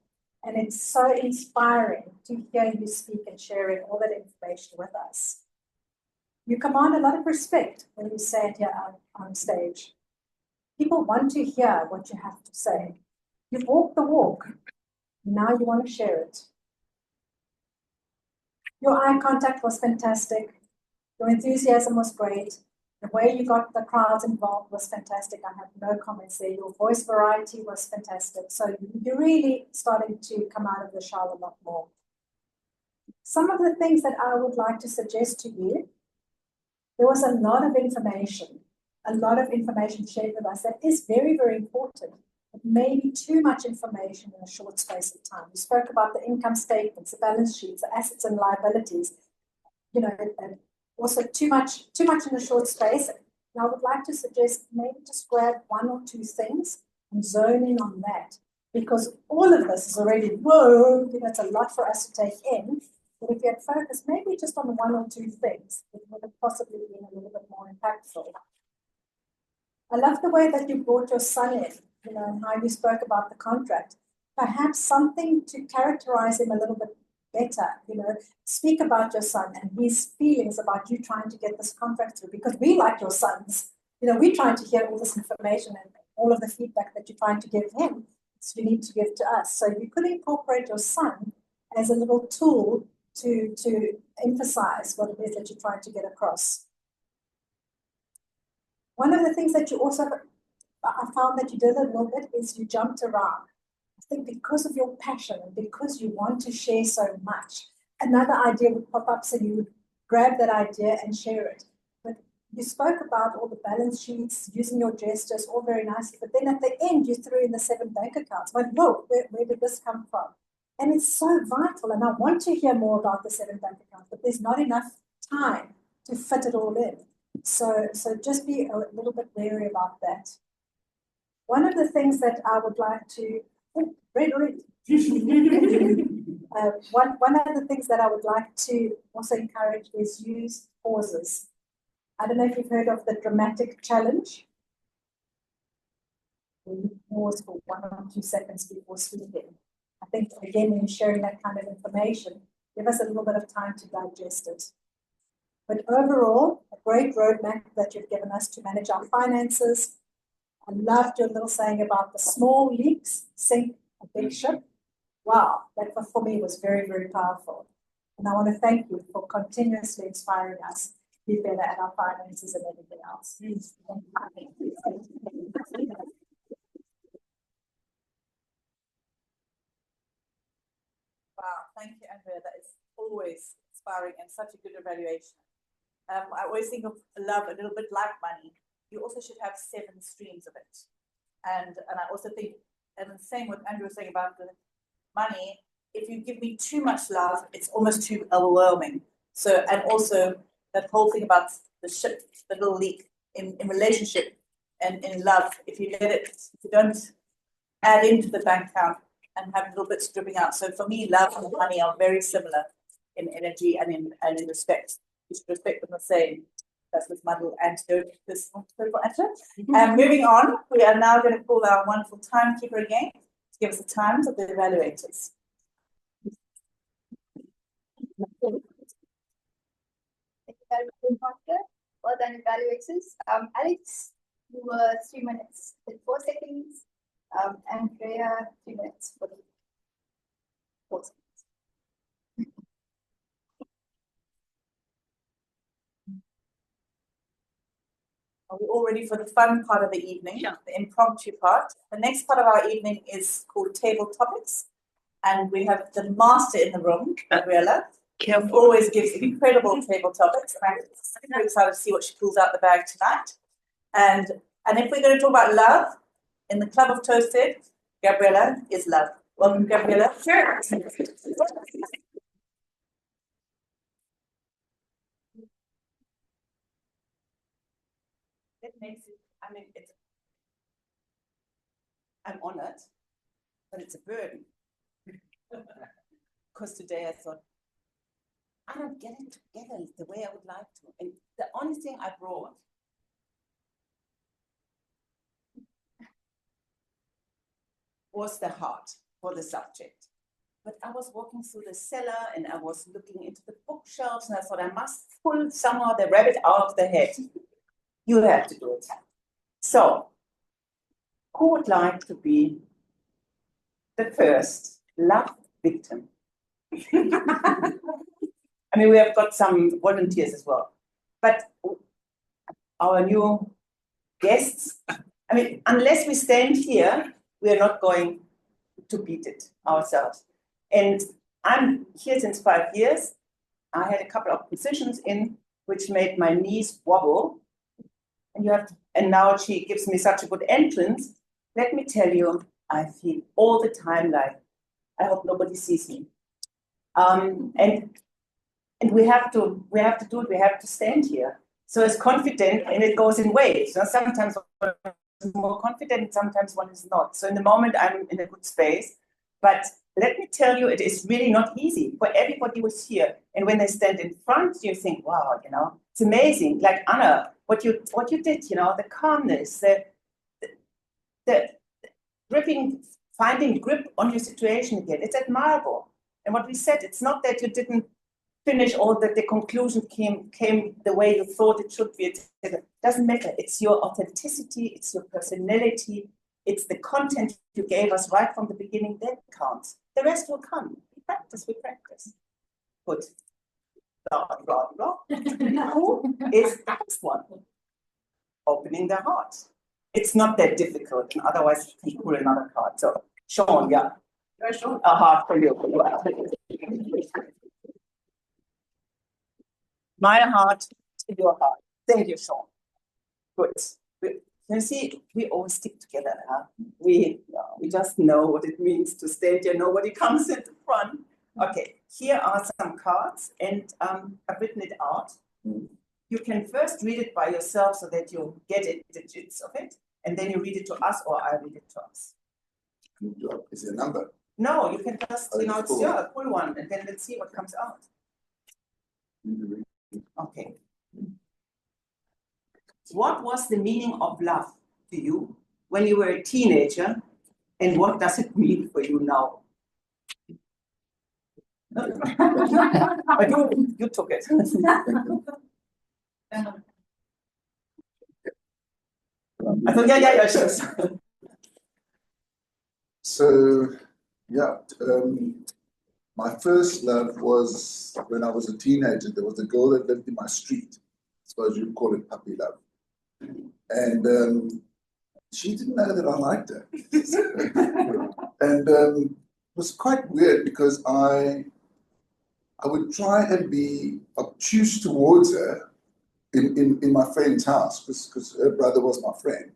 And it's so inspiring to hear you speak and sharing all that information with us. You command a lot of respect when you say it here on stage. People want to hear what you have to say. You've walked the walk. Now you want to share it. Your eye contact was fantastic. Your enthusiasm was great. The way you got the crowds involved was fantastic. I have no comments there. Your voice variety was fantastic. So you're really starting to come out of the shell a lot more. Some of the things that I would like to suggest to you, there was a lot of information shared with us that is very, very important. But maybe too much information in a short space of time. You spoke about the income statements, the balance sheets, the assets and liabilities, and also too much in a short space. And I would like to suggest maybe just grab one or two things and zone in on that, because all of this is already, whoa, it's a lot for us to take in. But if you had focused maybe just on one or two things, it would have possibly been a little bit more impactful. I love the way that you brought your son in, and how you spoke about the contract. Perhaps something to characterize him a little bit better, speak about your son and his feelings about you trying to get this contract through, because we like your sons. We're trying to hear all this information and all of the feedback that you're trying to give him, so you need to give to us. So you could incorporate your son as a little tool to emphasize what it is that you're trying to get across. One of the things that you also, I found that you did a little bit, is you jumped around. I think because of your passion and because you want to share so much, another idea would pop up, so you would grab that idea and share it. But you spoke about all the balance sheets, using your gestures, all very nicely, but then at the end you threw in the 7 bank accounts. But whoa, where did this come from? And it's so vital, and I want to hear more about the 7 bank accounts, but there's not enough time to fit it all in. So just be a little bit wary about that. One of the things that I would like to, one of the things that I would like to also encourage is use pauses. I don't know if you've heard of the dramatic challenge. We pause for 1 or 2 seconds before speaking. I think, again, when sharing that kind of information, give us a little bit of time to digest it. But overall, a great roadmap that you've given us to manage our finances. I loved your little saying about the small leaks sink a big ship. Wow, that for me was very, very powerful. And I want to thank you for continuously inspiring us to be better at our finances and everything else. Wow, thank you, Andrea. That is always inspiring and such a good evaluation. I always think of love a little bit like money. You also should have 7 streams of it. And I also think, and the same what Andrew was saying about the money, if you give me too much love, it's almost too overwhelming. So, and also that whole thing about the ship, the little leak in relationship and in love, if you don't add into the bank account and have little bits dripping out. So for me, love and money are very similar in energy and in respect. You should respect them the same. That's with muddle and personal answer. Moving on, we are now going to call our wonderful timekeeper again to give us the times of the evaluators. Thank you very much, Doctor. Well done, evaluators. Alex, you were 3 minutes and 4 seconds. Andrea, 3 minutes 40 Pause. Are we all ready for the fun part of the evening, the impromptu part? The next part of our evening is called Table Topics. And we have the master in the room, Gabriella. Who always gives incredible table topics. And I'm very excited to see what she pulls out the bag tonight. And if we're going to talk about love in the Club of ToastEd, Gabriella is love. Welcome, Gabriella. Sure. It makes it, I mean, I'm honored, but it's a burden. Because today I thought, I don't get it together the way I would like to. And the only thing I brought was the heart for the subject. But I was walking through the cellar and I was looking into the bookshelves and I thought I must pull somehow the rabbit out of the hat. You have to do it. So, who would like to be the first love victim? I mean, we have got some volunteers as well. But our new guests, I mean, unless we stand here, we are not going to beat it ourselves. And I'm here since 5 years. I had a couple of positions in which made my knees wobble. And now she gives me such a good entrance. Let me tell you, I feel all the time like, I hope nobody sees me. And we have to do it, we have to stand here. So it's confident and it goes in waves. So sometimes one is more confident, sometimes one is not. So in the moment I'm in a good space, but let me tell you, it is really not easy for everybody who's here. And when they stand in front, you think, wow, you know, it's amazing. Like Anna, what you did, you know, the calmness, the gripping, finding grip on your situation again. It's admirable. And what we said, it's not that you didn't finish or that the conclusion came the way you thought it should be. It doesn't matter. It's your authenticity, it's your personality, it's the content you gave us right from the beginning that counts. The rest will come. We practice. Good. Blah, blah, blah. Who is the next one? Opening the heart. It's not that difficult, and otherwise you can pull another card. So, Sean, yeah. A heart for you. My heart to your heart. Thank you, Sean. Good. You see, we all stick together. Huh? We just know what it means to stand here. Nobody comes in the front. Okay, here are some cards, and I've written it out. You can first read it by yourself so that you get it, the gist of it, and then you read it to us, or I read it to us. Is it a number? No, you can just, pull one, and then let's see what comes out. Okay. What was the meaning of love to you when you were a teenager, and what does it mean for you now? But you took it. I thought, yeah, sure. So, yeah, my first love was when I was a teenager. There was a girl that lived in my street. I suppose you'd call it puppy love. And she didn't know that I liked her. And it was quite weird because I would try and be obtuse towards her in my friend's house because her brother was my friend.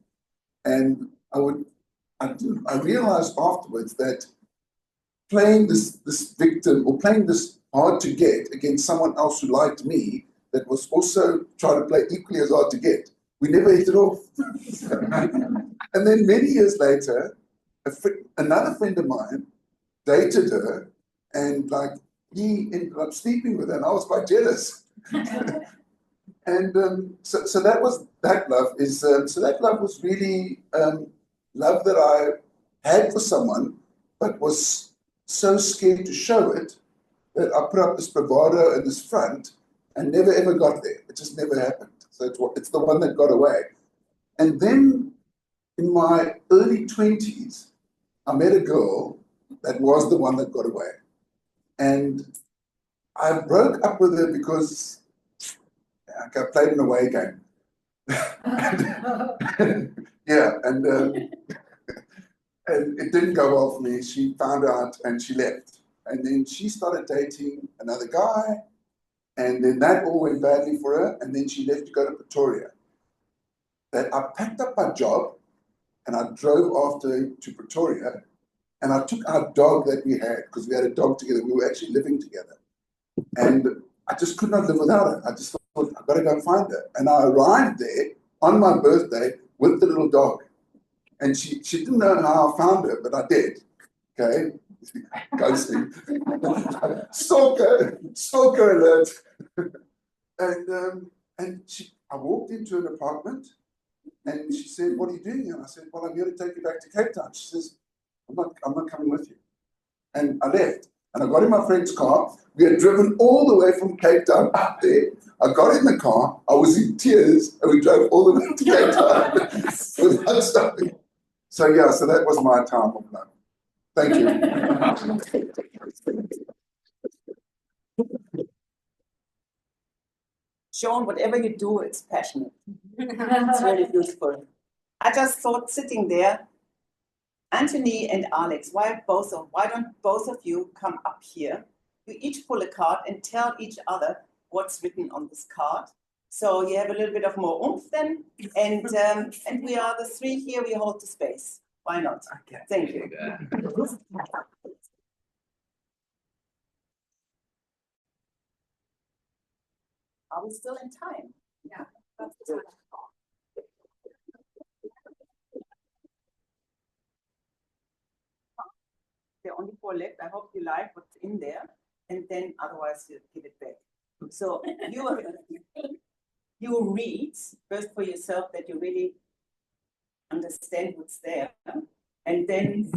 And I realized afterwards that playing this victim or playing this hard to get against someone else who liked me that was also trying to play equally as hard to get, we never hit it off. And then many years later, another friend of mine dated her, and like he ended up sleeping with her, and I was quite jealous. And so that was that love. So that love was really love that I had for someone, but was so scared to show it that I put up this bravado and this front and never ever got there. It just never happened. So it's the one that got away. And then in my early 20s, I met a girl that was the one that got away. And I broke up with her because I played an away game. Yeah, and it didn't go well for me. She found out and she left. And then she started dating another guy. And then that all went badly for her. And then she left to go to Pretoria. That I packed up my job and I drove after to Pretoria. And I took our dog that we had, because we had a dog together. We were actually living together. And I just could not live without her. I just thought, I've got to go and find her. And I arrived there on my birthday with the little dog. And she didn't know how I found her, but I did. Okay? Ghosting. Stalker alert. And I walked into an apartment and she said, "What are you doing here?" And I said, "Well, I'm here to take you back to Cape Town." She says, I'm not coming with you. And I left. And I got in my friend's car. We had driven all the way from Cape Town up there. I got in the car. I was in tears. And we drove all the way to Cape Town without stopping. So, yeah, so that was my time of love. Thank you. Sean, whatever you do, it's passionate. It's very beautiful. I just thought sitting there, Anthony and Alex, why don't both of you come up here? You each pull a card and tell each other what's written on this card. So you have a little bit of more oomph then. And we are the three here, we hold the space. Why not? Okay. Thank you. Are we still in time? Yeah. There are only 4 left. I hope you like what's in there, and then otherwise you give it back. So you read first for yourself that you really understand what's there, and then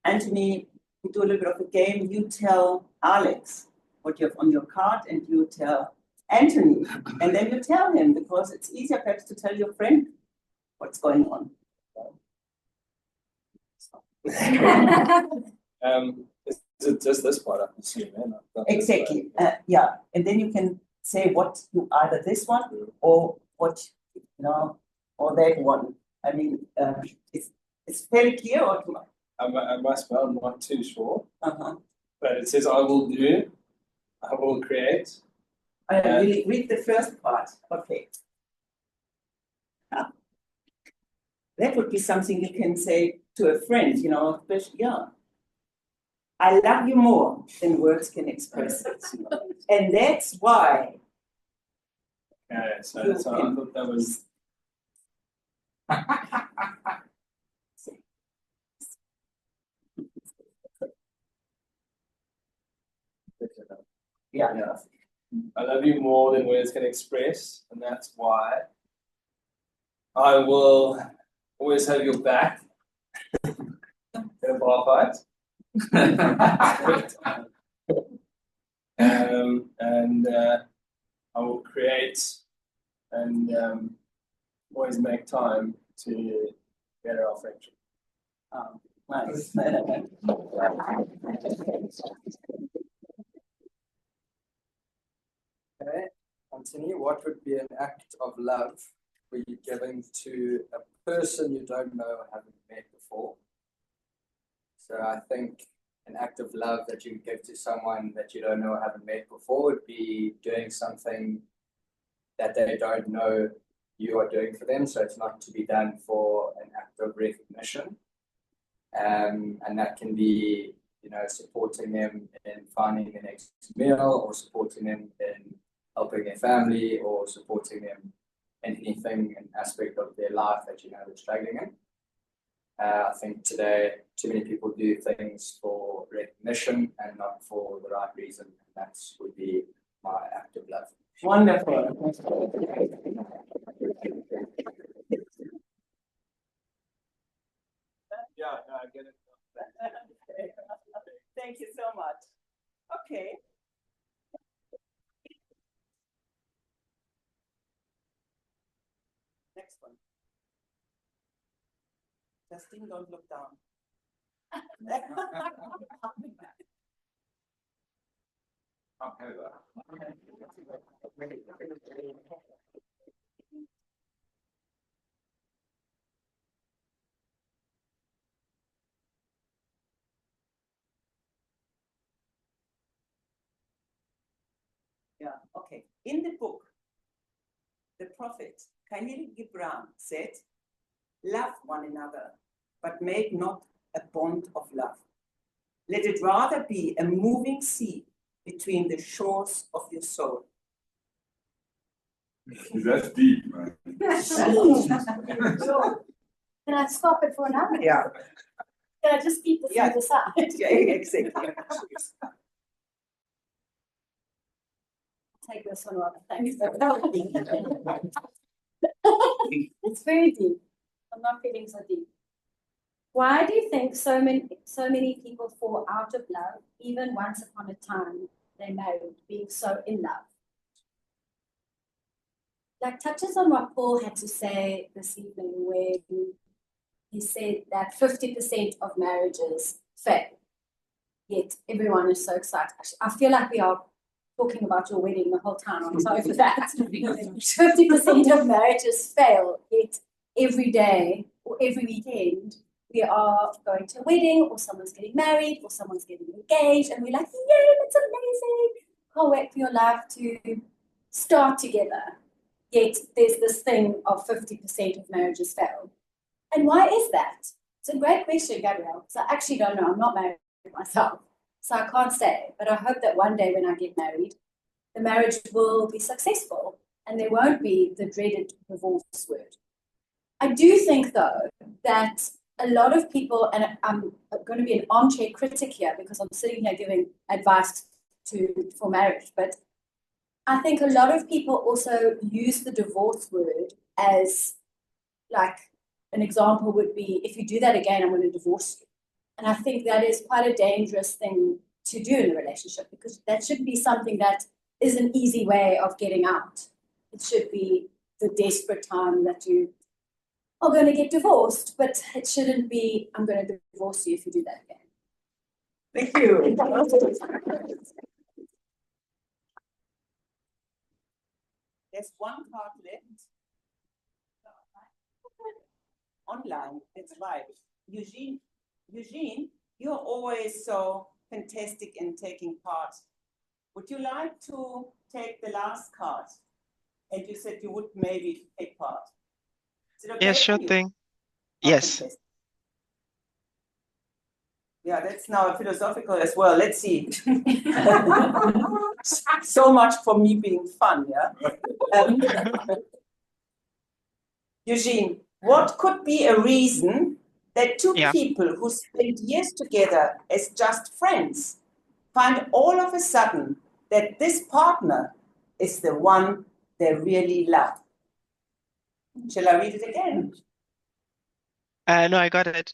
Anthony, we do a little bit of a game. You tell Alex what you have on your card, and you tell Anthony, and then you tell him, because it's easier perhaps to tell your friend what's going on. Is it just this part? I'm assuming. Exactly. Yeah, and then you can say what you either this one or what or that one. I mean, it's fairly clear. Or I must be. I'm not too sure. Uh-huh. But it says, "I will do. I will create." Read the first part. Okay. That would be something you can say to a friend, especially, yeah. I love you more than words can express it. And that's why. Okay, so I thought that was. Yeah. I love you more than words can express, and that's why I will always have your back in a bar fight. And I will create and always make time to better our friendship. Nice. Okay, Anthony, what would be an act of love were you giving to a person you don't know or haven't met before? So I think an act of love that you give to someone that you don't know or haven't met before would be doing something that they don't know you are doing for them. So it's not to be done for an act of recognition. And that can be, supporting them in finding the next meal, or supporting them in helping their family, or supporting them in anything, an aspect of their life that they're struggling in. I think today too many people do things for recognition and not for the right reason. And that would be my act of love. Wonderful. Yeah, I get it. Thank you so much. Okay. Next one. Justine, don't look down. Yeah, okay. In the book, the prophet Khalil Gibran said, "Love one another, but make not a bond of love. Let it rather be a moving sea between the shores of your soul." That's deep, man. Can I stop it for an hour? Yeah. Can I just keep the Yeah. things aside? Yeah, exactly. Take this one rather. Thanks. It's very deep. I'm not feeling so deep. Why do you think so many people fall out of love, even once upon a time they married, being so in love? Like touches on what Paul had to say this evening when he said that 50% of marriages fail. Yet everyone is so excited. I feel like we are talking about your wedding the whole time. I'm sorry for that. 50% of marriages fail, yet every day or every weekend we are going to a wedding or someone's getting married or someone's getting engaged and we're like, yay, that's amazing. Can't wait for your life to start together. Yet there's this thing of 50% of marriages fail. And why is that? It's a great question, Gabrielle, because I actually don't know. I'm not married myself, so I can't say. But I hope that one day when I get married, the marriage will be successful and there won't be the dreaded divorce word. I do think, though, that a lot of people, and I'm going to be an armchair critic here because I'm sitting here giving advice for marriage, but I think a lot of people also use the divorce word as, like, an example would be, if you do that again, I'm going to divorce you. And I think that is quite a dangerous thing to do in a relationship because that should be something that is an easy way of getting out. It should be the desperate time that you are going to get divorced, but it shouldn't be, I'm going to divorce you if you do that again. Thank you. There's one card left. Online, that's right. Eugene, you're always so fantastic in taking part. Would you like to take the last card? And you said you would maybe take part. Is it okay? Yeah, sure for you? thing. Oh, Yes. fantastic. Yeah, that's now philosophical as well. Let's see. So much for me being fun, yeah? Eugene, what could be a reason that two Yeah. people who spent years together as just friends find all of a sudden that this partner is the one they really love? Shall I read it again? No, I got it.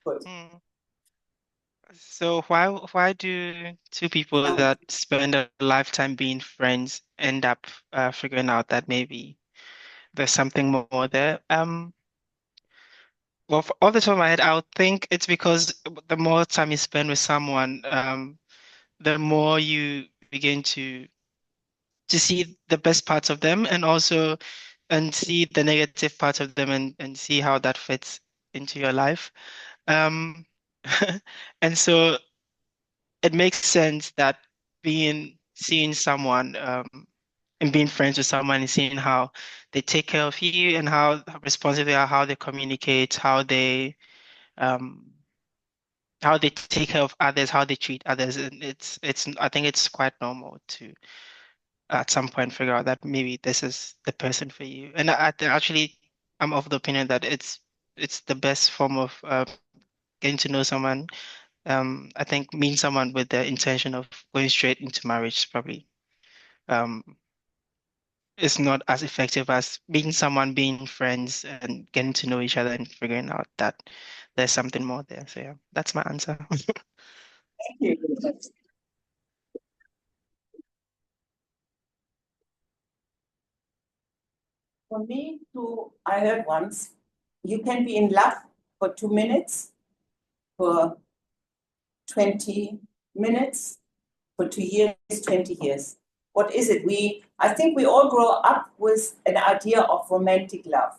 Good. So why do two people that spend a lifetime being friends end up figuring out that maybe there's something more there? Well, off the top of my head, I would think it's because the more time you spend with someone, the more you begin to see the best parts of them and see the negative parts of them and see how that fits into your life. Um, and so it makes sense that seeing someone and being friends with someone and seeing how they take care of you and how responsive they are, how they communicate, um, how they take care of others, how they treat others. And it's I think it's quite normal to at some point figure out that maybe this is the person for you. And actually I'm of the opinion that it's the best form of getting to know someone. I think meeting someone with the intention of going straight into marriage is probably is not as effective as meeting someone, being friends, and getting to know each other and figuring out that there's something more there. So yeah, that's my answer. Thank you. For me, too, I heard once, you can be in love for 2 minutes, for 20 minutes, for 2 years, 20 years. What is it? I think we all grow up with an idea of romantic love.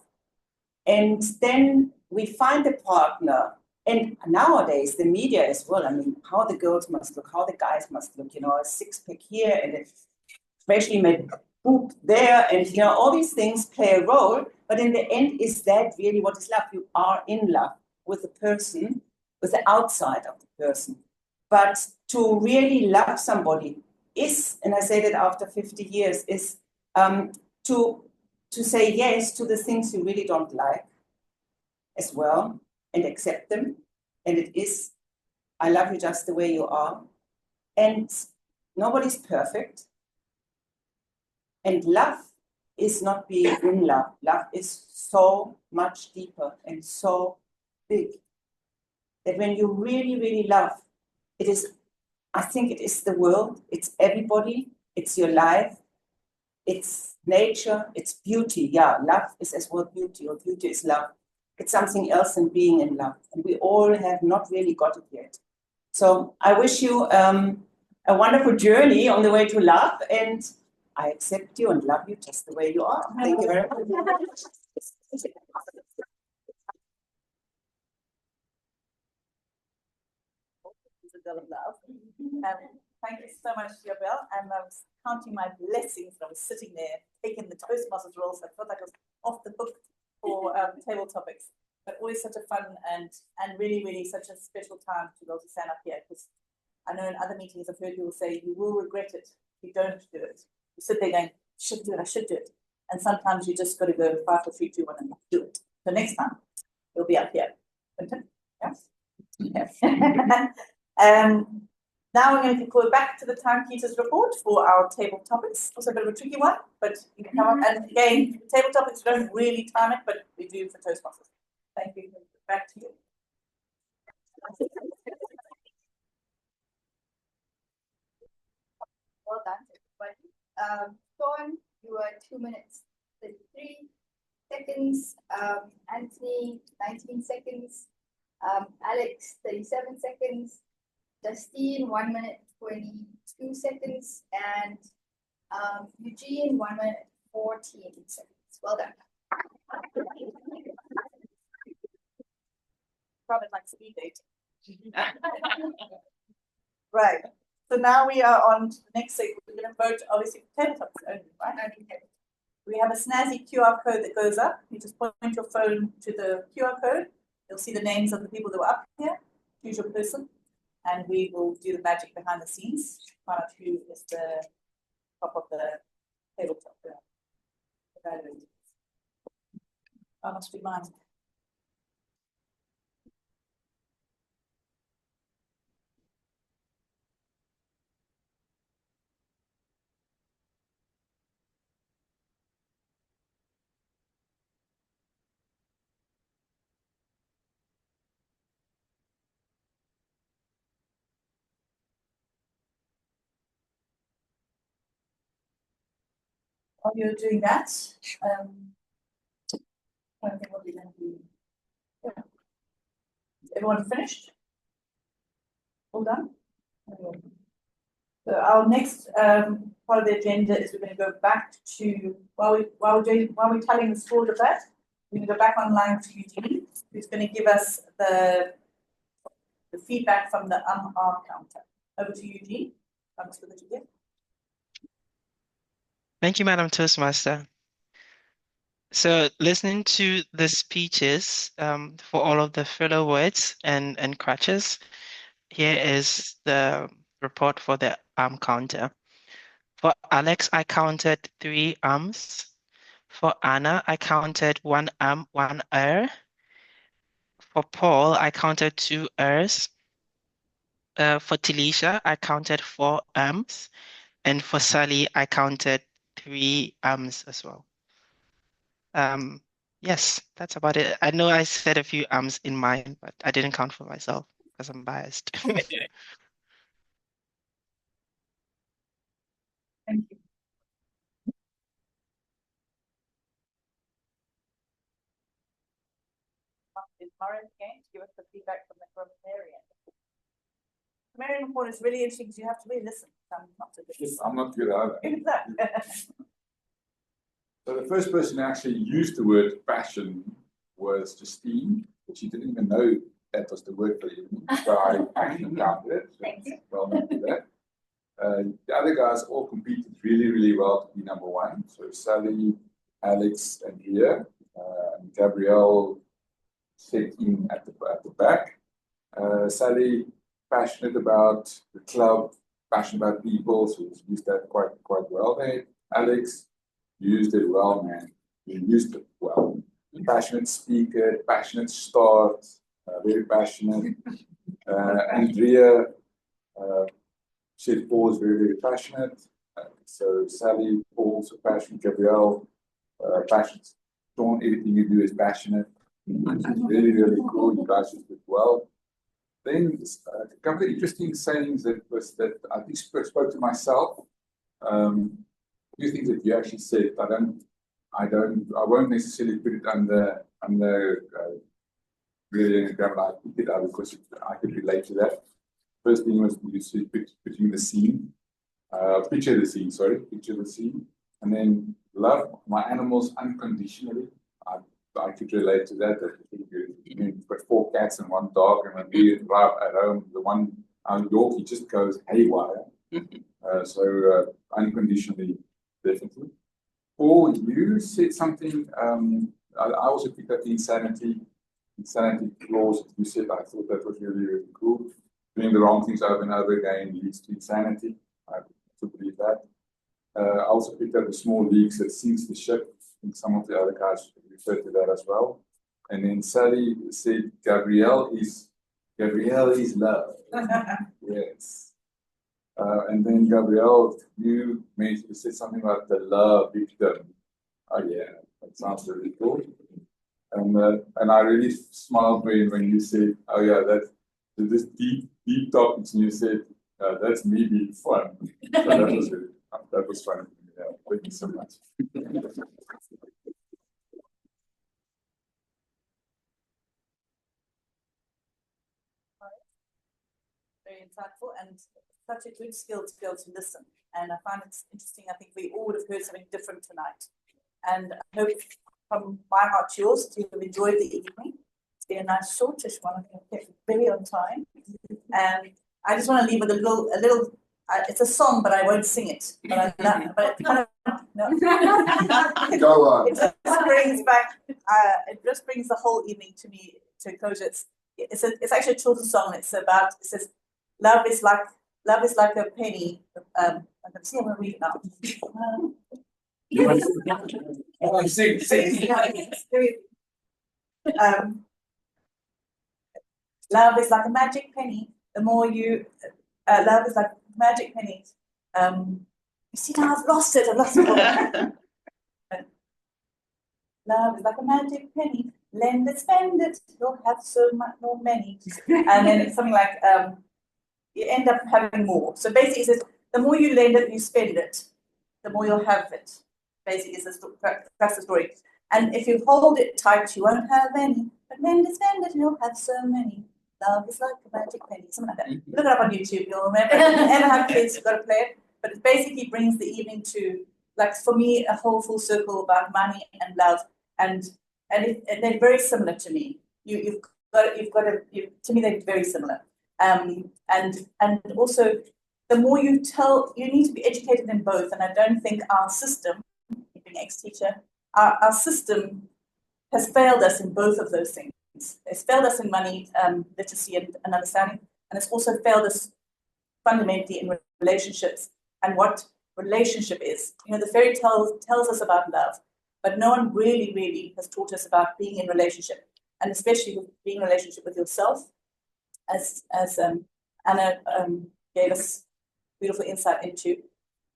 And then we find a partner. And nowadays, the media as well, I mean, how the girls must look, how the guys must look, you know, a six-pack here and especially my boob there, and, you know, all these things play a role. But in the end, is that really what is love? You are in love with the person, with the outside of the person. But to really love somebody is, and I say that after 50 years, is to say yes to the things you really don't like as well and accept them. And it is, I love you just the way you are. And nobody's perfect. And love is not being in love. Love is so much deeper and so big that when you really, really love, it is, I think it is the world, it's everybody, it's your life, it's nature, it's beauty. Yeah, love is as well beauty, or beauty is love. It's something else than being in love. And we all have not really got it yet. So I wish you a wonderful journey on the way to love, and I accept you and love you just the way you are. Thank you very much. Of love. Thank you so much, Yabel. And I was counting my blessings. I was sitting there taking the Toastmasters role, so I felt like I was off the book for table topics. But always such a fun and really, really such a special time to be able to stand up here, because I know in other meetings I've heard people say you will regret it if you don't do it. You sit there going, I should do it, I should do it. And sometimes you just got to go 5, 4, 3, 2, 1 and do it. So next time you'll be up here. Yes? Yes. Now we're going to go back to the timekeeper's report for our table topics. Also a bit of a tricky one, but you can come up. And again, table topics don't really time it, but we do for Toastmasters. Thank you. Back to you. Well done, everybody. Dawn, you are 2 minutes 33 seconds. Anthony, 19 seconds. Alex, 37 seconds. Justine, 1 minute 22 seconds, and Eugene, 1 minute 14 seconds. Well done. Probably like speed dating. Right. So now we are on to the next segment. We're going to vote obviously for table topics only, right? We have a snazzy QR code that goes up. You just point your phone to the QR code. You'll see the names of the people that were up here. Choose your person. And we will do the magic behind the scenes. Find out who is the top of the tabletop. I must be mine. While you're doing that, I think what we're going to do. Yeah. Everyone finished? All done? So our next part of the agenda is we're going to go back to while we're telling the story of that, we're going to go back online to Eugene, who's going to give us the feedback from the R counter. Over to Eugene. Thanks for the ticket. Thank you, Madam Toastmaster. So listening to the speeches for all of the filler words and crutches, here is the report for the arm counter. For Alex, I counted 3 arms. For Anna, I counted 1 arm, 1 ear. For Paul, I counted 2 ears. For Talisha, I counted 4 arms. And for Sally, I counted 3 arms as well. Yes, that's about it. I know I said a few arms in mine, but I didn't count for myself because I'm biased. Thank you. Is Marion again to give us the feedback from the grammarian? Marrying report is really interesting because you have to really listen. I'm not so good. I'm not good either. Exactly. So the first person who actually used the word passion was Justine, but she didn't even know that was the word for evening. So I actually counted it. Thank you. Well, not do that. The other guys all competed really, really well to be number one. So Sally, Alex, and Ria, and Gabrielle set in at the back. Sally, passionate about the club, passionate about people, so he's used that quite well there. Alex used it well, man. He used it well. Passionate speaker, passionate start, very passionate. Andrea said Paul is very, very passionate. So Sally, Paul also passionate. Gabrielle, passionate. Sean, everything you do is passionate. It's really, really cool. You guys just did well. Then a couple of interesting sayings that I think spoke to myself. A few things that you actually said. I won't necessarily put it under really in grammar. I picked it up because I could relate to that. First thing was you said picturing the scene. Picture the scene. And then love my animals unconditionally. I could relate to that. You've got 4 cats and 1 dog, and when we arrive at home, the one Yorkie just goes haywire. So unconditionally, definitely. Paul, you said something. I also picked up the insanity clause that you said. I thought that was really, really cool. Doing the wrong things over and over again leads to insanity. I believe that. I also picked up the small leaks that sinks the ship. I think some of the other guys referred to that as well. And then Sally said, Gabrielle is love. Yes. And then Gabrielle, you said something about the love victim. Oh yeah, that sounds really cool. And I really smiled when you said, oh yeah, this deep topics, and you said that's me being fun. So that was fun. Yeah, thank you so much. Very insightful and such a good skill to be able to listen. And I find it interesting. I think we all would have heard something different tonight. And I hope from my heart to yours to have enjoyed the evening. It's been a nice shortish one. I think I've kept it very on time. And I just want to leave with a little. It's a song, but I won't sing it. But it kind of no. Go on. It just brings back. It just brings the whole evening to me to closure. It's actually a children's song. It says, love is like a penny. I'm going to read it now. Love is like a magic penny. The more you, love is like magic penny. You see now I've lost it. Love is like a magic penny. Lend it, spend it. You'll have so much more many. And then it's something like you end up having more. So basically, it says the more you lend it, you spend it, the more you'll have it. Basically, that's the story. And if you hold it tight, you won't have any. But lend it, spend it, you'll have so many. Love is like a magic penny, something like that. Look it up on YouTube, you'll remember. If you ever have kids, you've got to play it. But it basically brings the evening to, like for me, a whole full circle about money and love. And they're very similar to me. To me, they're very similar. And also, the more you tell, you need to be educated in both. And I don't think our system, being ex-teacher, our system has failed us in both of those things. It's failed us in money literacy and understanding, and it's also failed us fundamentally in relationships and what relationship is. You know, the fairy tale tells us about love, but no one really, really has taught us about being in relationship, and especially being in relationship with yourself, as Anna gave us beautiful insight into.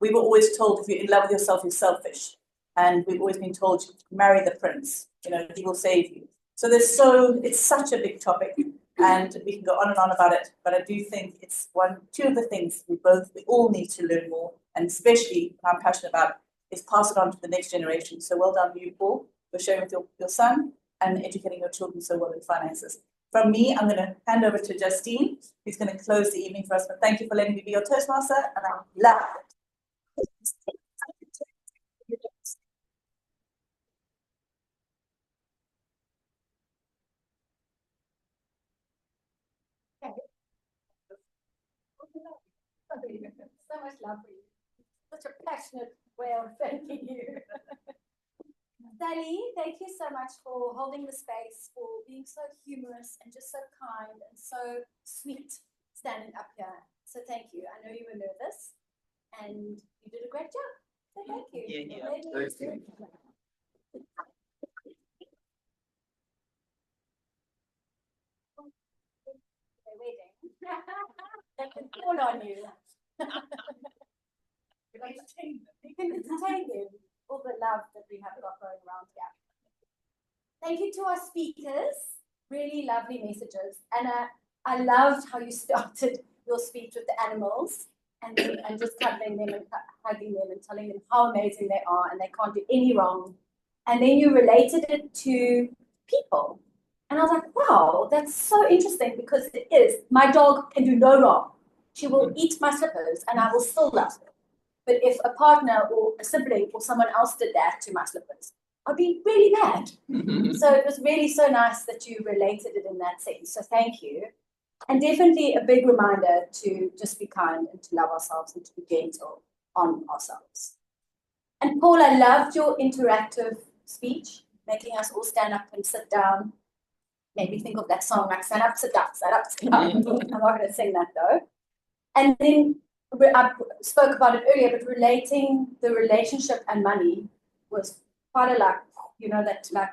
We were always told if you're in love with yourself, you're selfish, and we've always been told marry the prince. You know, he will save you. So it's such a big topic, and we can go on and on about it. But I do think it's two of the things we all need to learn more, and especially what I'm passionate about is pass it on to the next generation. So well done, you, Paul, for sharing with your son and educating your children so well in finances. from me, I'm going to hand over to Justine, who's going to close the evening for us. But thank you for letting me be your Toastmaster, and I love it. So much love for you. Such a passionate way of thanking you. Sally, thank you so much for holding the space, for being so humorous and just so kind and so sweet standing up here. So thank you. I know you were nervous and you did a great job. So thank you. Yeah. Thank you. They're waiting. They can call on you. You can entertain them. All the love that we have got going around here. Thank you to our speakers. Really lovely messages. And I loved how you started your speech with the animals and just cuddling them and hugging them and telling them how amazing they are and they can't do any wrong. And then you related it to people. And I was like, wow, that's so interesting because it is. My dog can do no wrong. She will eat my slippers and I will still love her. But if a partner or a sibling or someone else did that to my slippers, I'd be really mad. So it was really so nice that you related it in that sense. So thank you. And definitely a big reminder to just be kind and to love ourselves and to be gentle on ourselves. And Paul, I loved your interactive speech, making us all stand up and sit down. Made me think of that song, like stand up, sit down, stand up, sit down. I'm not going to sing that though. And then I spoke about it earlier, but relating the relationship and money was quite a that like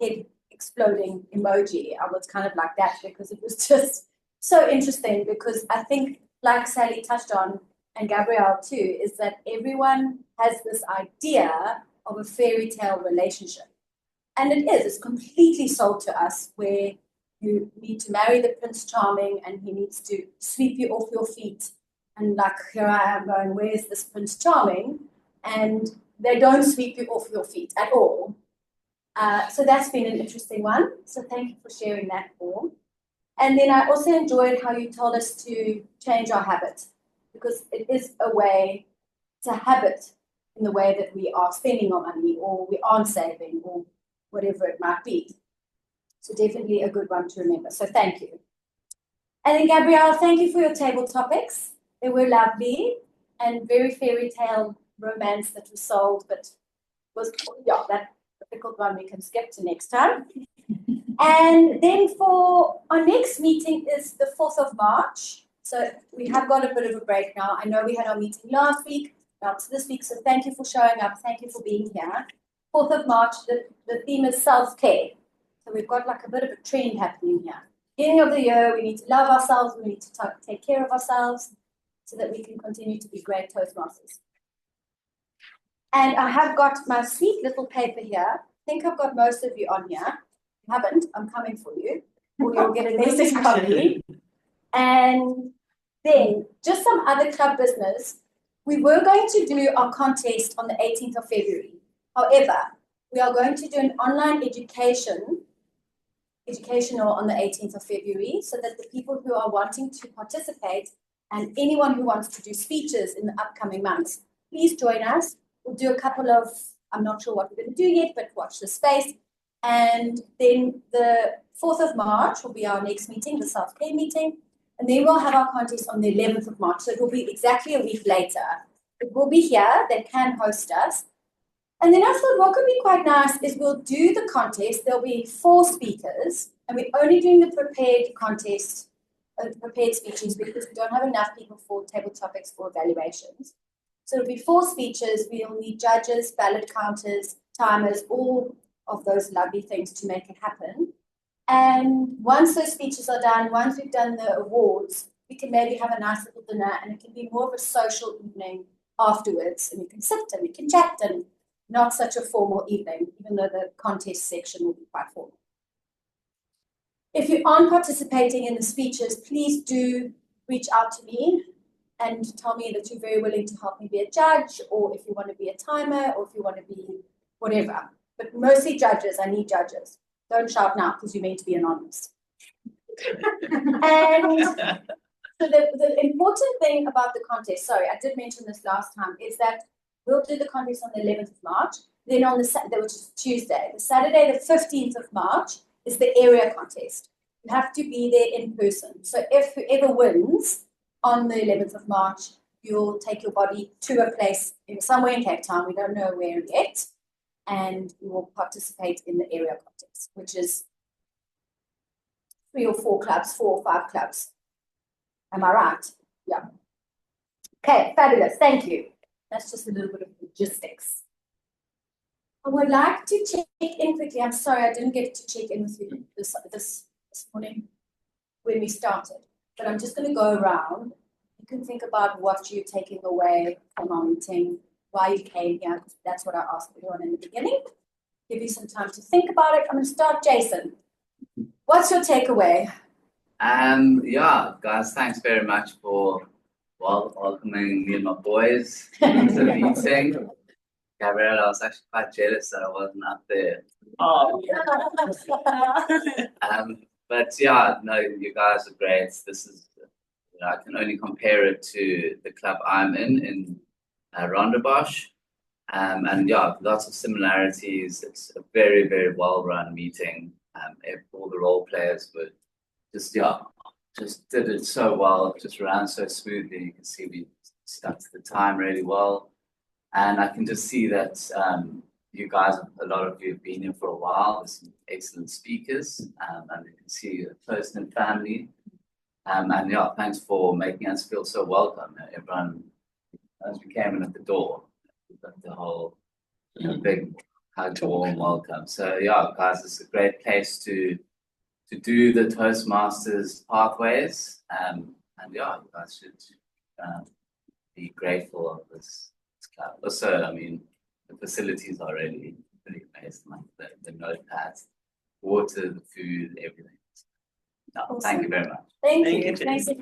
head exploding emoji. I was kind of like that because it was just so interesting because I think, like Sally touched on, and Gabrielle too, is that everyone has this idea of a fairy tale relationship. And it is, it's completely sold to us where you need to marry the Prince Charming and he needs to sweep you off your feet. And like, here I am going, where's this Prince Charming? And they don't sweep you off your feet at all. So that's been an interesting one. So thank you for sharing that, Paul. And then I also enjoyed how you told us to change our habits because it is a way, it's a habit in the way that we are spending our money or we aren't saving or whatever it might be. So definitely a good one to remember. So thank you. And then Gabrielle, thank you for your table topics. They were lovely and very fairy tale romance that was sold, but was, that difficult one we can skip to next time. And then for our next meeting is the 4th of March. So we have got a bit of a break now. I know we had our meeting last week, now it's this week. So thank you for showing up. Thank you for being here. 4th of March, the theme is self-care. So we've got like a bit of a trend happening here. Beginning of the year, we need to love ourselves. We need to take care of ourselves so that we can continue to be great Toastmasters. And I have got my sweet little paper here. I think I've got most of you on here. If you haven't, I'm coming for you. Or you'll get a message from me. And then, just some other club business. We were going to do our contest on the 18th of February. However, we are going to do an online educational on the 18th of February so that the people who are wanting to participate and anyone who wants to do speeches in the upcoming months, please join us. We'll do a couple of, I'm not sure what we're going to do yet, but watch the space. And then the 4th of March will be our next meeting, the self-care meeting. And then we'll have our contest on the 11th of March. So it will be exactly a week later. It will be here. They can host us. And then I thought what could be quite nice is we'll do the contest. There'll be 4 speakers. And we're only doing the prepared contest, prepared speeches because we don't have enough people for table topics for evaluations. So it'll be 4 speeches. We'll need judges, ballot counters, timers, all of those lovely things to make it happen. And once those speeches are done, once we've done the awards, we can maybe have a nice little dinner and it can be more of a social evening afterwards. And we can sit and we can chat and not such a formal evening, even though the contest section will be quite formal. If you aren't participating in the speeches, please do reach out to me and tell me that you're very willing to help me be a judge, or if you want to be a timer, or if you want to be whatever. But mostly judges, I need judges. Don't shout now because you're meant to be anonymous. And so the important thing about the contest, sorry, I did mention this last time, is that we'll do the contest on the 11th of March. Then on the Saturday, which is Tuesday, the Saturday, the 15th of March, is the area contest. You have to be there in person. So if whoever wins on the 11th of March, you'll take your body to a place somewhere in Cape Town. We don't know where yet. And you will participate in the area contest, which is 3 or 4 clubs, 4 or 5 clubs. Am I right? Yeah. Okay, fabulous. Thank you. That's just a little bit of logistics. I would like to check in quickly. I'm sorry, I didn't get to check in with you this morning when we started. But I'm just going to go around. You can think about what you're taking away from our meeting, why you came here. That's what I asked everyone in the beginning. Give you some time to think about it. I'm going to start, Jason. What's your takeaway? Yeah, guys, thanks very much for welcoming me and my boys to the meeting. Gabrielle, I was actually quite jealous that I wasn't up there. Oh. But yeah, no, you guys are great. This is, I can only compare it to the club I'm in Rondebosch. And yeah, lots of similarities. It's a very, very well-run meeting. All the role players were just did it so well, just ran so smoothly. You can see we stuck to the time really well. And I can just see that you guys, a lot of you have been here for a while. There's some excellent speakers, and you can see a close-knit family. And yeah, thanks for making us feel so welcome. Everyone, as we came in at the door, the whole big hug, warm welcome. So yeah, guys, it's a great place to do the Toastmasters pathways. And yeah, you guys should be grateful of this club. Also, I mean, the facilities are really pretty amazing, like the notepads, water, the food, everything. No, awesome. Thank you very much. Thank you. Thank you.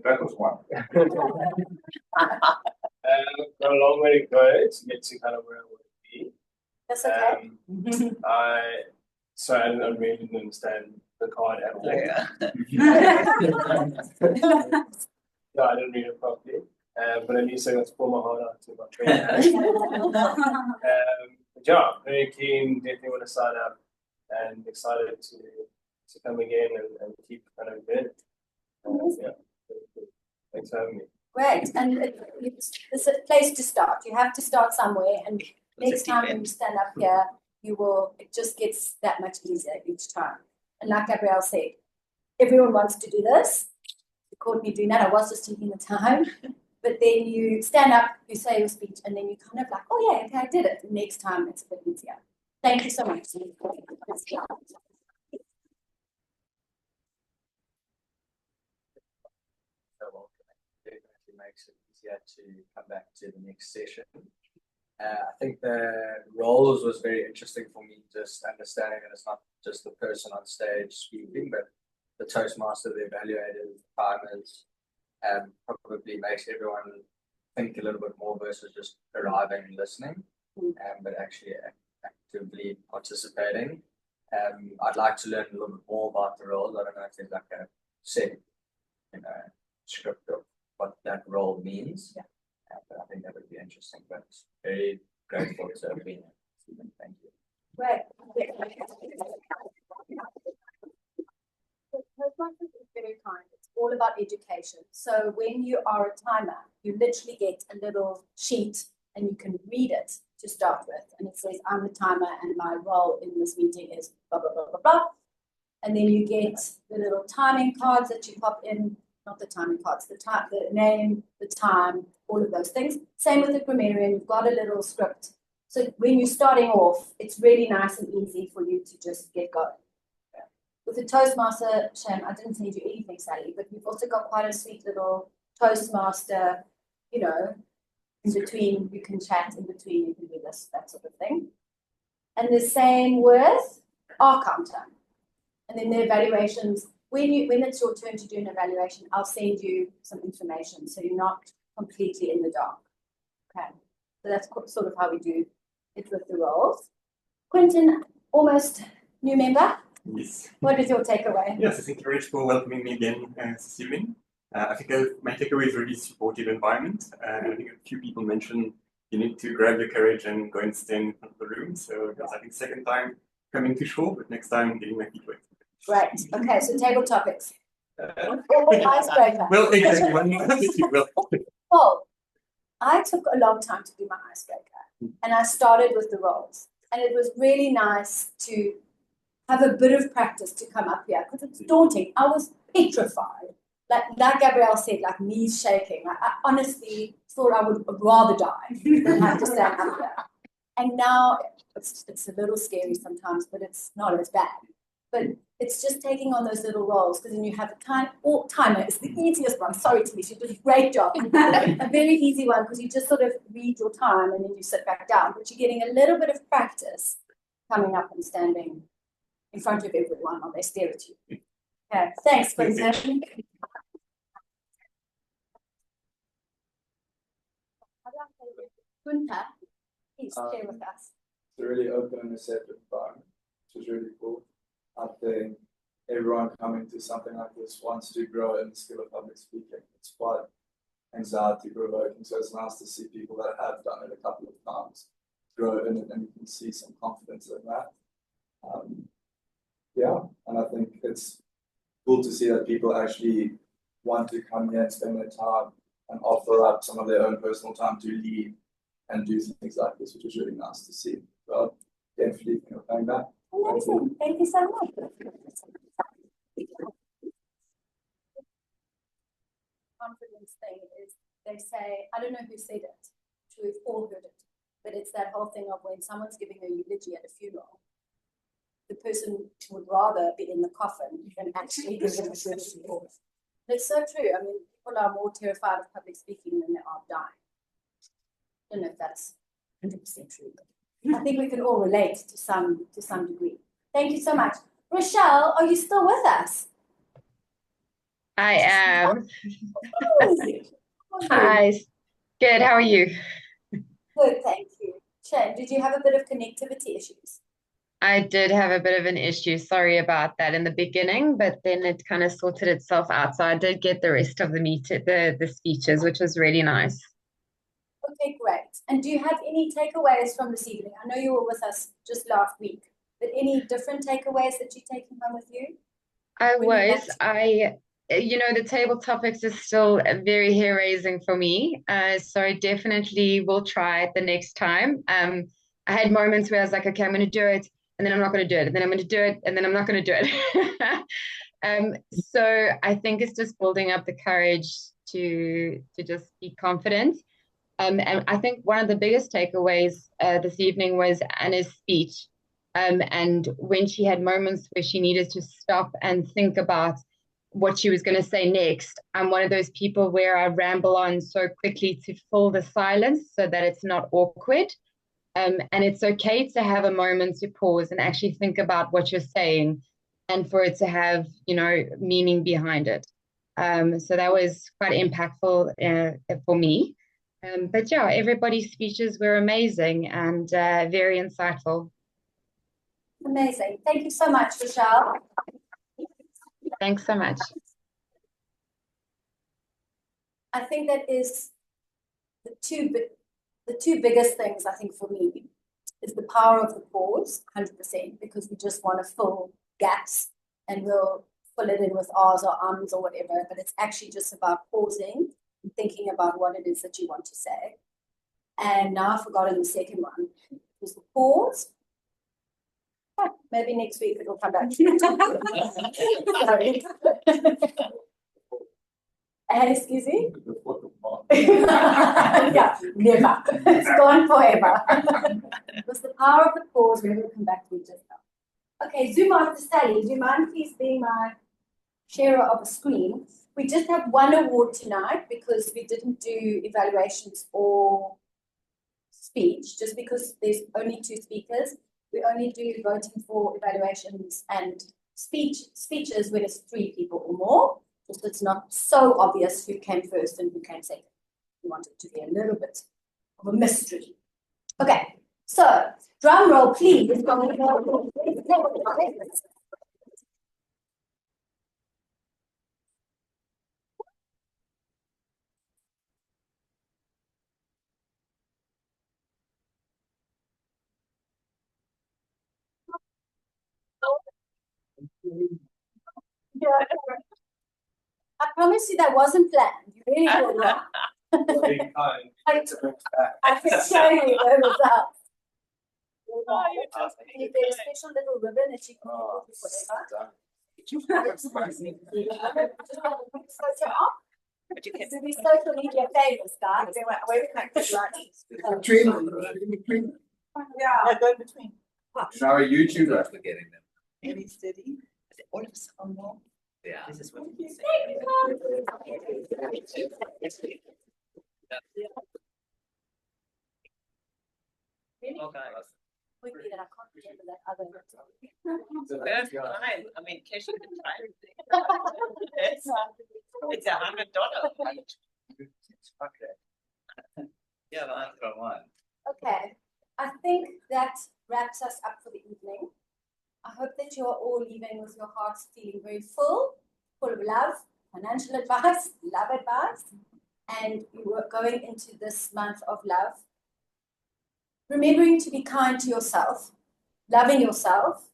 That was one. Got a long way to go to get to kind of where I want to be. That's okay. I really didn't understand the card at all. Yeah. No, I didn't read it properly. But I knew so let's pull my heart out to my trainer. But yeah, very keen, definitely want to sign up and excited to come again and keep kind of doing it. Yeah. Thanks for having me. Great, and it's a place to start. You have to start somewhere, and next time when you stand up here, it just gets that much easier each time. And like Gabrielle said, everyone wants to do this. You caught me doing that. I was just taking the time. But then you stand up, you say your speech, and then you kind of like, oh yeah, okay, I did it. And next time it's a bit easier. Thank you so much. Makes it easier to come back to the next session. I think the roles was very interesting for me, just understanding that it's not just the person on stage speaking, but the Toastmaster, the evaluators, the timers, probably makes everyone think a little bit more versus just arriving and listening, but actually actively participating. I'd like to learn a little bit more about the roles. I don't know if there's like a set, script of what that role means. Yeah. But I think that would be interesting, but very grateful to have been here. Thank you. Right. Toastmasters is very kind. It's all about education. So when you are a timer, you literally get a little sheet and you can read it to start with. And it says, I'm the timer and my role in this meeting is blah, blah, blah, blah, blah. And then you get the little timing cards that you pop in. Not the timing cards, the name, the time, all of those things. Same with the grammarian, you've got a little script. So when you're starting off, it's really nice and easy for you to just get going. Yeah. With the Toastmaster, Shem, I didn't send you anything, Sally, but we've also got quite a sweet little Toastmaster, in between, you can chat in between, you can do this, that sort of thing. And the same with our counter. And then the evaluations. When it's your turn to do an evaluation, I'll send you some information. So you're not completely in the dark. Okay, so that's sort of how we do it with the roles. Quentin, almost new member. Yes. What is your takeaway? Yes, thank you very much for welcoming me again this evening. I think my takeaway is really supportive environment. And I think a few people mentioned you need to grab your courage and go and stand in front of the room. So that's, I think, second time coming to shore, but next time getting my feet wet. Right. Okay, so table topics. Icebreaker. Well, exactly. Well, Well, I took a long time to do my icebreaker, and I started with the roles, and it was really nice to have a bit of practice to come up here because it's daunting. I was petrified, like Gabrielle said, like knees shaking. I honestly thought I would rather die than have to stand up here. And now it's a little scary sometimes, but it's not as bad. But it's just taking on those little roles because then you have a timer is the easiest one. Sorry, Tanisha, you did a great job. A very easy one because you just sort of read your time and then you sit back down. But you're getting a little bit of practice coming up and standing in front of everyone while they stare at you. Okay, thanks, Quentin. Gunther, please share with us. It's a really open and receptive environment, which is really cool. I think everyone coming to something like this wants to grow in the skill of public speaking. It's quite anxiety provoking, so it's nice to see people that have done it a couple of times grow in it, and you can see some confidence in that. Yeah, and I think it's cool to see that people actually want to come here and spend their time and offer up some of their own personal time to lead and do things like this, which is really nice to see. Well, definitely coming back. Amazing. Thank you so much. Confidence thing is, they say, I don't know who said it, we've all heard it, but it's that whole thing of when someone's giving a eulogy at a funeral, the person would rather be in the coffin than actually give them a good report. It's so true. I mean, people are more terrified of public speaking than they are of dying. I don't know if that's 100% true. I think we can all relate to some degree. Thank you so much. Rochelle, are you still with us? I am. Hi. Good. How are you? Good, thank you. Shane, did you have a bit of connectivity issues? I did have a bit of an issue. Sorry about that in the beginning, but then it kind of sorted itself out. So I did get the rest of the speeches, which was really nice. Okay, great. And do you have any takeaways from this evening? I know you were with us just last week, but any different takeaways that you're taking home with you? The table topics is still very hair raising for me. So I definitely will try it the next time. I had moments where I was like, okay, I'm going to do it, and then I'm not going to do it, and then I'm going to do it, and then I'm not going to do it. So I think it's just building up the courage to just be confident. And I think one of the biggest takeaways this evening was Anna's speech. And when she had moments where she needed to stop and think about what she was going to say next, I'm one of those people where I ramble on so quickly to fill the silence so that it's not awkward. And it's okay to have a moment to pause and actually think about what you're saying and for it to have, meaning behind it. So that was quite impactful for me. But yeah, everybody's speeches were amazing and very insightful. Amazing. Thank you so much, Rochelle. Thanks so much. I think that is the two biggest things, I think, for me, is the power of the pause, 100%, because we just want to fill gaps and we'll fill it in with R's or ums or whatever, but it's actually just about pausing and thinking about what it is that you want to say. And now I've forgotten the second one. It was the pause. Yeah, maybe next week it'll come back. Sorry. Excuse me? Yeah, never. It's gone forever. It was the power of the pause. We're going to come back to it just now. Okay, zoom after Sally. Do you mind please being my sharer of a screen? We just have one award tonight because we didn't do evaluations or speech, just because there's only 2 speakers. We only do voting for evaluations and speeches when it's 3 people or more. Just it's not so obvious who came first and who came second. We want it to be a little bit of a mystery. Okay, so drum roll, please. I promise you that wasn't planned. You really will not. I can show you the results. There's a special little ribbon that you can use whatever. To be social media famous, guys. Between. Yeah, go in between. Now a YouTuber. Forgetting them. Any steady? All of a sudden, more. Yeah. This is what we say. Okay. Quickly that I can't remember that other. That's fine. I mean, cash you can try everything. It's $100. Okay. Yeah, the answer one. Okay, I think that wraps us up for the evening. I hope that you are all leaving with your hearts feeling very full of love, financial advice, love advice, and you are going into this month of love. Remembering to be kind to yourself, loving yourself,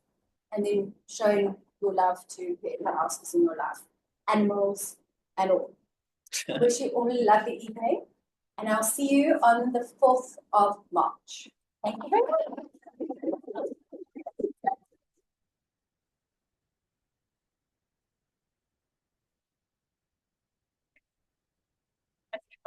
and then showing your love to whoever else is in your life, animals and all. Wish you all a lovely evening, and I'll see you on the 4th of March. Thank you very much.